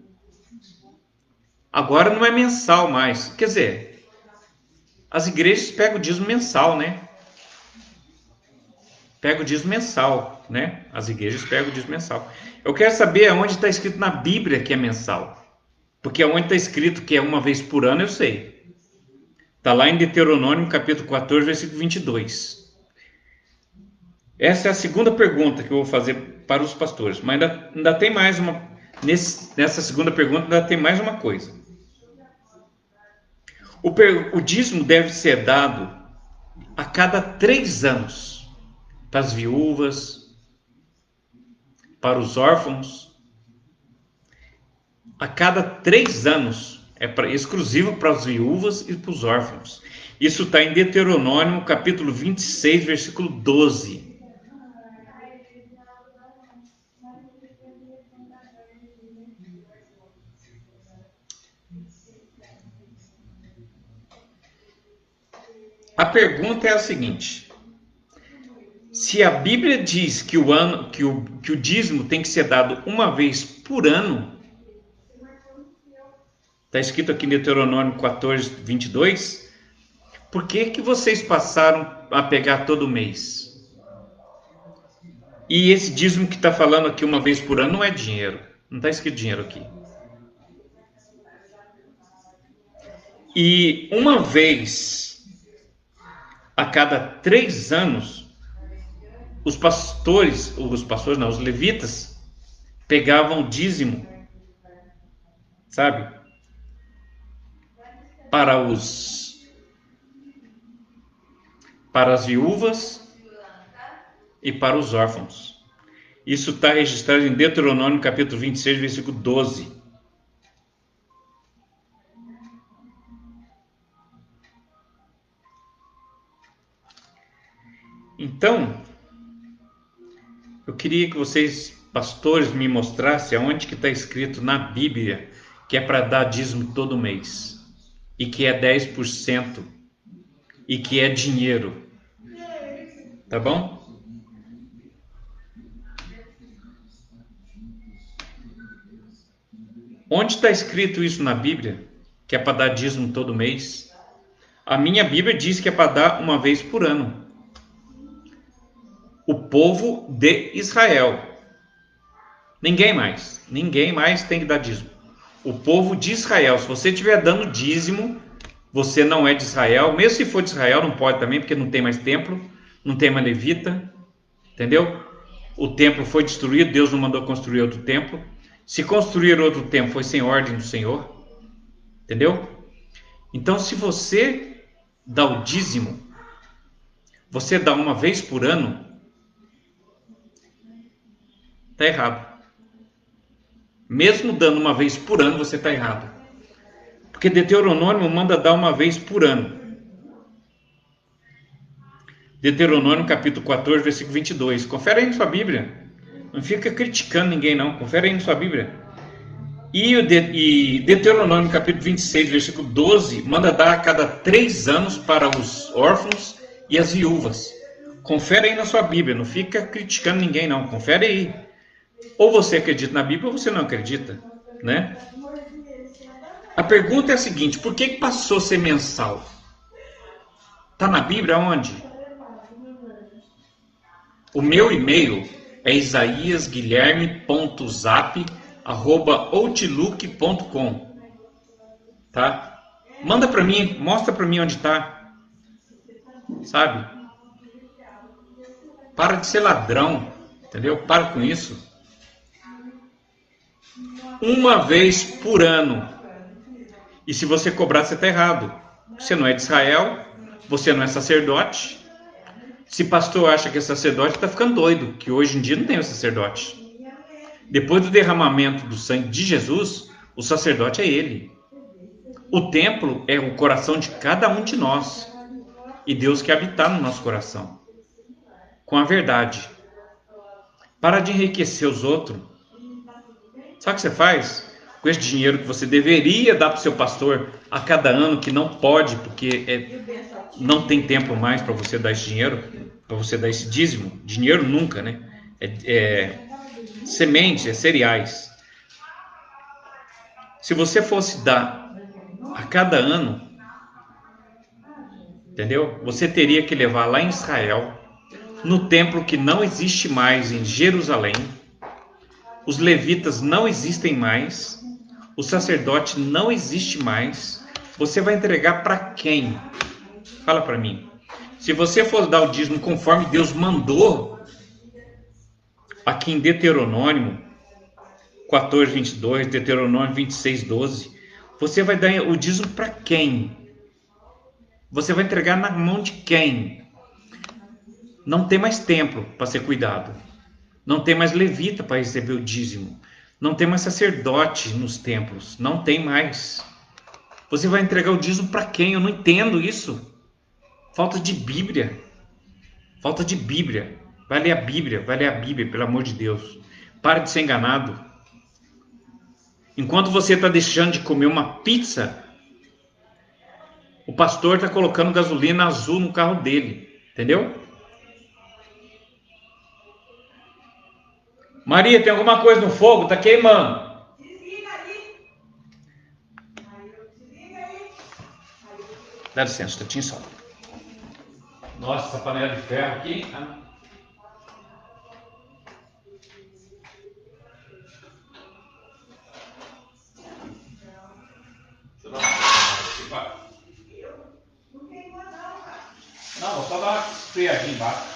Speaker 1: Agora não é mensal mais. Quer dizer, As igrejas pegam o dízimo mensal, né? Pega o dízimo mensal, né? As igrejas pegam o dízimo mensal. Eu quero saber aonde está escrito na Bíblia que é mensal. Porque aonde está escrito que é uma vez por ano, eu sei. Está lá em Deuteronômio, capítulo 14, versículo 22. Essa é a segunda pergunta que eu vou fazer para os pastores. Mas ainda tem mais uma. Nessa segunda pergunta, ainda tem mais uma coisa. O dízimo deve ser dado a cada 3 anos. Para as viúvas, para os órfãos, a cada 3 anos, exclusivo para as viúvas e para os órfãos. Isso está em Deuteronômio, capítulo 26, versículo 12. A pergunta é a seguinte: se a Bíblia diz que o dízimo tem que ser dado uma vez por ano, está escrito aqui em Deuteronômio 14, 22, por que vocês passaram a pegar todo mês? E esse dízimo que está falando aqui uma vez por ano não é dinheiro, não está escrito dinheiro aqui. E uma vez a cada 3 anos, os levitas, pegavam o dízimo, sabe? Para as viúvas e para os órfãos. Isso está registrado em Deuteronômio, capítulo 26, versículo 12. Então, eu queria que vocês, pastores, me mostrassem aonde que está escrito na Bíblia que é para dar dízimo todo mês, e que é 10%, e que é dinheiro. Tá bom? Onde está escrito isso na Bíblia, que é para dar dízimo todo mês? A minha Bíblia diz que é para dar uma vez por ano. O povo de Israel. Ninguém mais tem que dar dízimo. O povo de Israel. Se você estiver dando dízimo, você não é de Israel. Mesmo se for de Israel, não pode também, porque não tem mais templo, não tem mais levita. Entendeu? O templo foi destruído, Deus não mandou construir outro templo. Se construir outro templo, foi sem ordem do Senhor. Entendeu? Então, se você dá o dízimo, você dá uma vez por ano, está errado. Mesmo dando uma vez por ano, você está errado. Porque Deuteronômio manda dar uma vez por ano. Deuteronômio capítulo 14, versículo 22. Confere aí na sua Bíblia. Não fica criticando ninguém não. Confere aí na sua Bíblia. E Deuteronômio capítulo 26, versículo 12, manda dar a cada 3 anos para os órfãos e as viúvas. Confere aí na sua Bíblia. Não fica criticando ninguém não. Confere aí. Ou você acredita na Bíblia ou você não acredita, né? A pergunta é a seguinte: por que passou a ser mensal? Está na Bíblia onde? O meu e-mail é isaiasguilherme.zap@outlook.com, tá? Manda para mim, mostra para mim onde está, sabe? Para de ser ladrão, entendeu? Para com isso. Uma vez por ano. E se você cobrar, você está errado. Você não é de Israel, você não é sacerdote. Se pastor acha que é sacerdote, está ficando doido, que hoje em dia não tem o sacerdote. Depois do derramamento do sangue de Jesus, o sacerdote é ele. O templo é o coração de cada um de nós. E Deus quer habitar no nosso coração. Com a verdade. Para de enriquecer os outros. Sabe o que você faz? Com esse dinheiro que você deveria dar para o seu pastor a cada ano, que não pode, porque não tem tempo mais para você dar esse dinheiro, para você dar esse dízimo. Dinheiro nunca, né? Sementes, cereais. Se você fosse dar a cada ano Entendeu? Você teria que levar lá em Israel, no templo que não existe mais em Jerusalém. Os levitas não existem mais. O sacerdote não existe mais. Você vai entregar para quem? Fala para mim. Se você for dar o dízimo conforme Deus mandou, aqui em Deuteronômio 14:22, Deuteronômio 26:12, você vai dar o dízimo para quem? Você vai entregar na mão de quem? Não tem mais templo para ser cuidado. Não tem mais levita para receber o dízimo. Não tem mais sacerdote nos templos. Não tem mais. Você vai entregar o dízimo para quem? Eu não entendo isso. Falta de Bíblia. Falta de Bíblia. Vai ler a Bíblia. Vai ler a Bíblia, pelo amor de Deus. Para de ser enganado. Enquanto você está deixando de comer uma pizza, o pastor está colocando gasolina azul no carro dele. Entendeu? Maria, tem alguma coisa no fogo? Tá queimando. Dá licença, Tatinho, só. Nossa, essa panela de ferro aqui. Não, vou só dar uma esfriadinha embaixo.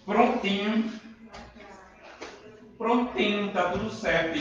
Speaker 1: Prontinho. Prontinho, tá tudo certo.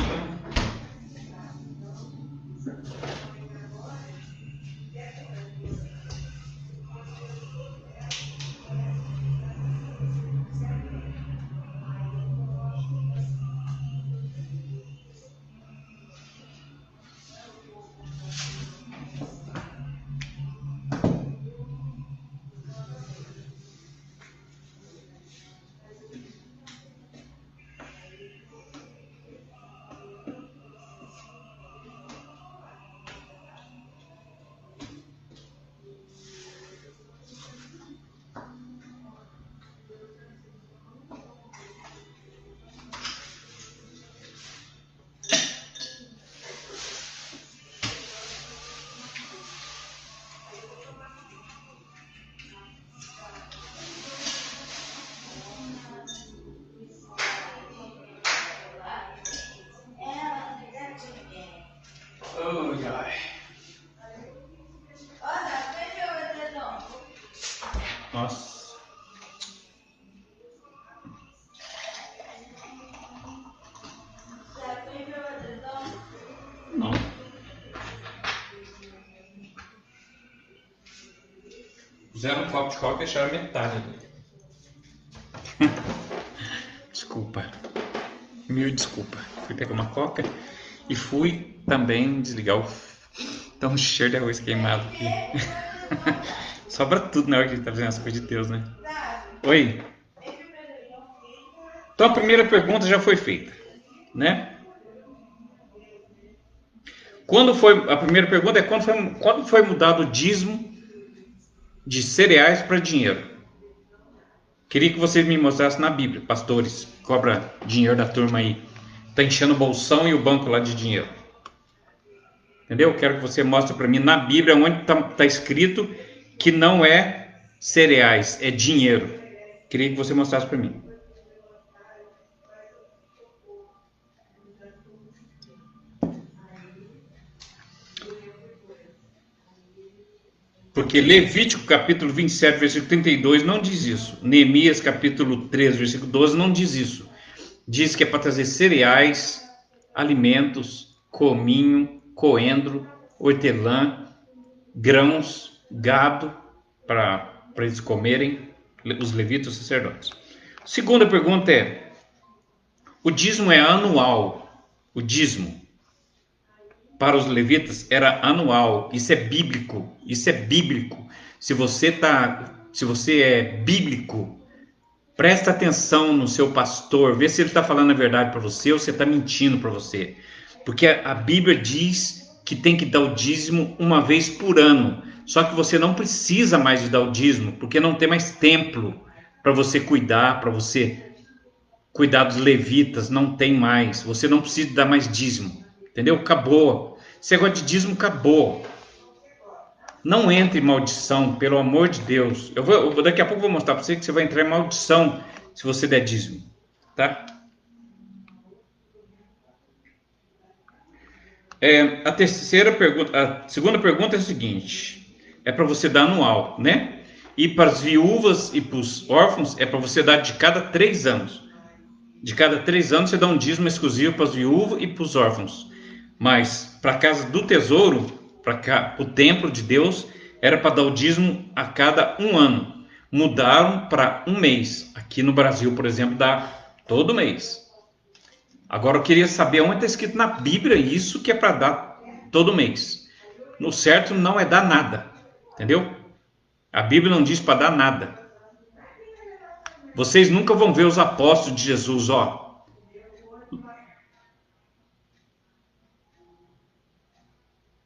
Speaker 1: Nossa. Não. Fizeram um copo de coca e deixaram metade dele. Desculpa. Mil desculpa. Fui pegar uma coca e fui também desligar o... Tá um cheiro de arroz queimado aqui. Sobra tudo na hora que a gente tá fazendo as coisas de Deus, né? Oi. Então a primeira pergunta já foi feita, né? A primeira pergunta é quando foi mudado o dízimo de cereais para dinheiro? Queria que vocês me mostrassem na Bíblia, pastores, cobra dinheiro da turma aí, tá enchendo o bolsão e o banco lá de dinheiro. Entendeu? Quero que você mostre para mim na Bíblia onde tá escrito que não é cereais, é dinheiro. Queria que você mostrasse para mim. Porque Levítico capítulo 27, versículo 32 não diz isso. Neemias capítulo 3, versículo 12 não diz isso. Diz que é para trazer cereais, alimentos, cominho, coentro, hortelã, grãos, gado, para eles comerem, os levitas e os sacerdotes. Segunda pergunta é, o dízimo é anual? O dízimo para os levitas era anual. Isso é bíblico. Isso é bíblico. Se você é bíblico, presta atenção no seu pastor, vê se ele está falando a verdade para você ou se está mentindo para você. Porque a Bíblia diz que tem que dar o dízimo uma vez por ano. Só que você não precisa mais de dar o dízimo, porque não tem mais templo para você cuidar, dos levitas, não tem mais. Você não precisa dar mais dízimo, entendeu? Acabou. Esse negócio de dízimo acabou. Não entre em maldição, pelo amor de Deus. Daqui a pouco eu vou mostrar para você que você vai entrar em maldição se você der dízimo, tá? A segunda pergunta é a seguinte: é para você dar anual, né? E para as viúvas e para os órfãos é para você dar de cada 3 anos. De cada 3 anos você dá um dízimo exclusivo para as viúvas e para os órfãos. Mas para a casa do tesouro, para o templo de Deus, era para dar o dízimo a cada 1 ano. Mudaram para 1 mês. Aqui no Brasil, por exemplo, dá todo mês. Agora eu queria saber onde está escrito na Bíblia isso que é para dar todo mês. No certo não é dar nada, entendeu? A Bíblia não diz para dar nada. Vocês nunca vão ver os apóstolos de Jesus, ó.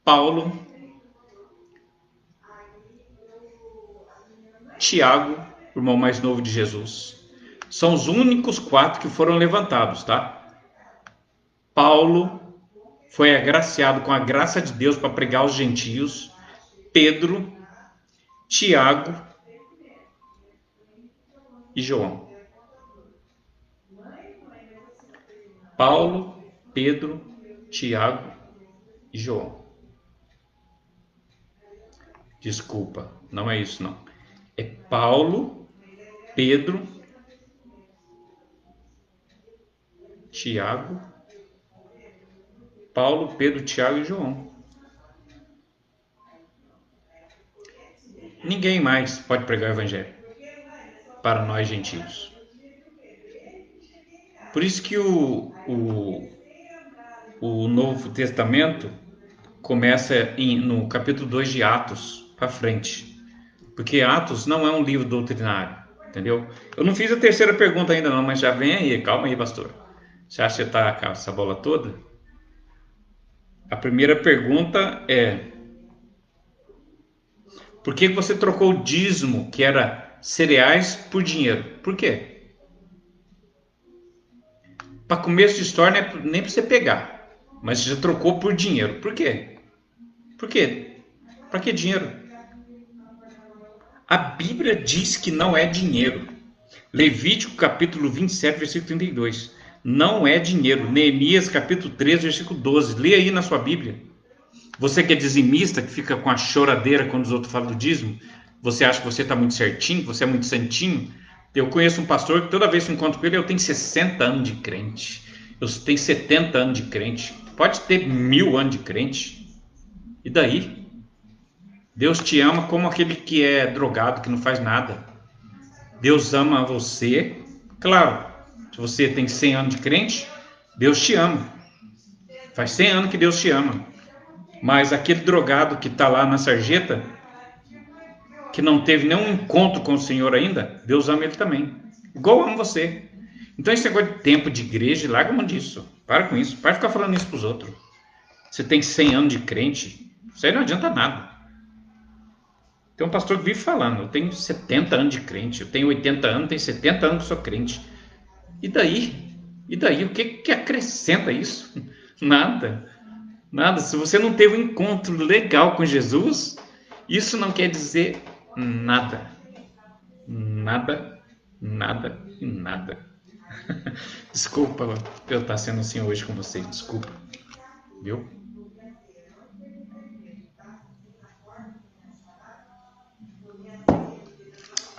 Speaker 1: Paulo, Tiago, o irmão mais novo de Jesus. São os únicos 4 que foram levantados, tá? Paulo foi agraciado com a graça de Deus para pregar aos gentios. Pedro, Tiago e João. Paulo, Pedro, Tiago e João. Desculpa, não é isso não. É Paulo, Pedro, Tiago, e João. Ninguém mais pode pregar o evangelho para nós gentios. Por isso que o Novo Testamento começa no capítulo 2 de Atos para frente. Porque Atos não é um livro doutrinário, entendeu? Eu não fiz a terceira pergunta ainda não, mas já vem aí, calma aí, pastor. Você acha que você está com essa bola toda? A primeira pergunta é: por que você trocou o dízimo, que era cereais, por dinheiro? Por quê? Para começo de história, nem para você pegar, mas você já trocou por dinheiro. Por quê? Por quê? Para que dinheiro? A Bíblia diz que não é dinheiro. Levítico capítulo 27, versículo 32. Não é dinheiro. Neemias capítulo 13, versículo 12. Lê aí na sua Bíblia. Você que é dizimista, que fica com a choradeira quando os outros falam do dízimo, você acha que você está muito certinho, que você é muito santinho? Eu conheço um pastor que toda vez que eu encontro com ele, eu tenho 60 anos de crente. Eu tenho 70 anos de crente. Pode ter 1000 anos de crente. E daí? Deus te ama como aquele que é drogado, que não faz nada. Deus ama você. Claro, se você tem 100 anos de crente, Deus te ama. Faz 100 anos que Deus te ama. Mas aquele drogado que está lá na sarjeta, que não teve nenhum encontro com o Senhor ainda, Deus ama ele também. Igual ama você. Então esse negócio de tempo de igreja, larga mão disso. Para com isso. Para ficar falando isso para os outros. Você tem 100 anos de crente, isso aí não adianta nada. Tem um pastor que vive falando: eu tenho 70 anos de crente, eu tenho 80 anos, tenho 70 anos que sou crente. E daí? E daí? O que acrescenta isso? Nada. Nada. Se você não teve um encontro legal com Jesus, isso não quer dizer nada. Nada, nada e nada. Desculpa eu estar sendo assim hoje com vocês. Desculpa. Viu?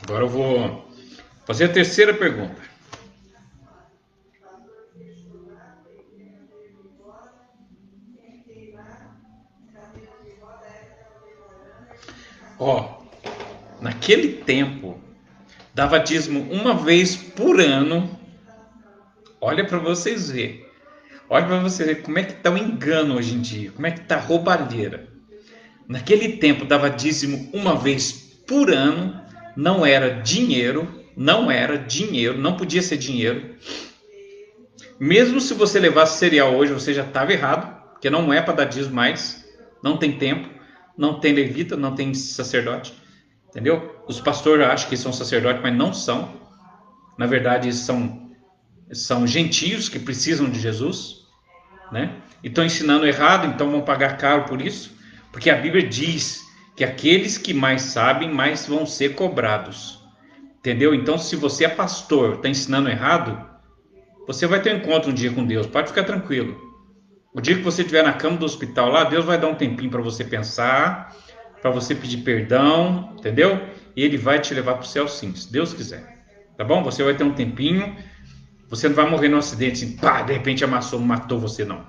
Speaker 1: Agora eu vou fazer a terceira pergunta. Naquele tempo, dava dízimo uma vez por ano. Olha para vocês verem. Olha para vocês verem como é que está o engano hoje em dia. Como é que está a roubalheira. Naquele tempo, dava dízimo uma vez por ano. Não era dinheiro, não podia ser dinheiro. Mesmo se você levasse cereal hoje, você já estava errado, porque não é para dar dízimo mais. Não tem templo, não tem levita, não tem sacerdote. Entendeu? Os pastores acham que são sacerdotes, mas não são. Na verdade, são gentios que precisam de Jesus, né? E estão ensinando errado, então vão pagar caro por isso. Porque a Bíblia diz que aqueles que mais sabem, mais vão ser cobrados. Entendeu? Então, se você é pastor, está ensinando errado, você vai ter um encontro um dia com Deus. Pode ficar tranquilo. O dia que você estiver na cama do hospital lá, Deus vai dar um tempinho para você pensar, para você pedir perdão, entendeu? E Ele vai te levar para o céu sim, se Deus quiser. Tá bom? Você vai ter um tempinho. Você não vai morrer num acidente assim, pá, de repente matou você, não.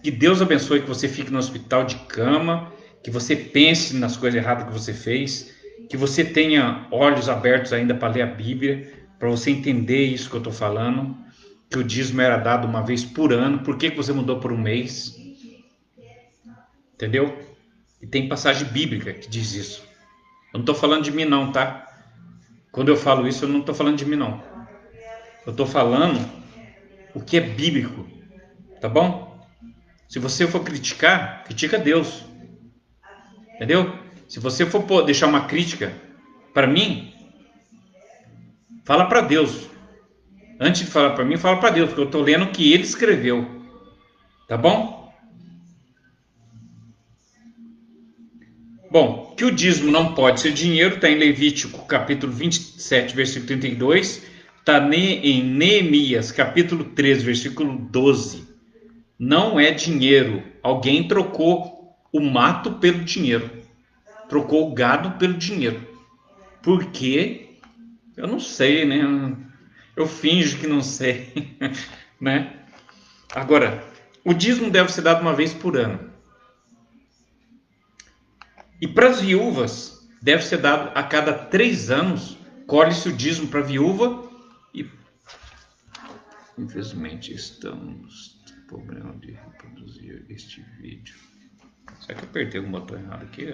Speaker 1: Que Deus abençoe que você fique no hospital de cama, que você pense nas coisas erradas que você fez, que você tenha olhos abertos ainda para ler a Bíblia, para você entender isso que eu estou falando, que o dízimo era dado uma vez por ano, por que você mudou por um mês? Entendeu? E tem passagem bíblica que diz isso. Eu não estou falando de mim não, tá? Quando eu falo isso, eu não estou falando de mim não. Eu estou falando o que é bíblico, tá bom? Se você for criticar, critica Deus. Entendeu? Se você for deixar uma crítica para mim, fala para Deus. Antes de falar para mim, fala para Deus, porque eu estou lendo o que ele escreveu. Tá bom? Bom, que o dízimo não pode ser dinheiro, está em Levítico capítulo 27, versículo 32. Está em Neemias capítulo 3, versículo 12. Não é dinheiro. Alguém trocou o mato pelo dinheiro. Trocou o gado pelo dinheiro. Por quê? Eu não sei, né? Eu finjo que não sei, né? Agora, o dízimo deve ser dado uma vez por ano. E para as viúvas, deve ser dado a cada 3 anos. Colhe-se o dízimo para a viúva e... Infelizmente, estamos com problema de reproduzir este vídeo. Será que eu apertei algum botão errado aqui?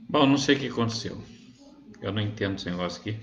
Speaker 1: Bom, não sei o que aconteceu. Eu não entendo esse negócio aqui.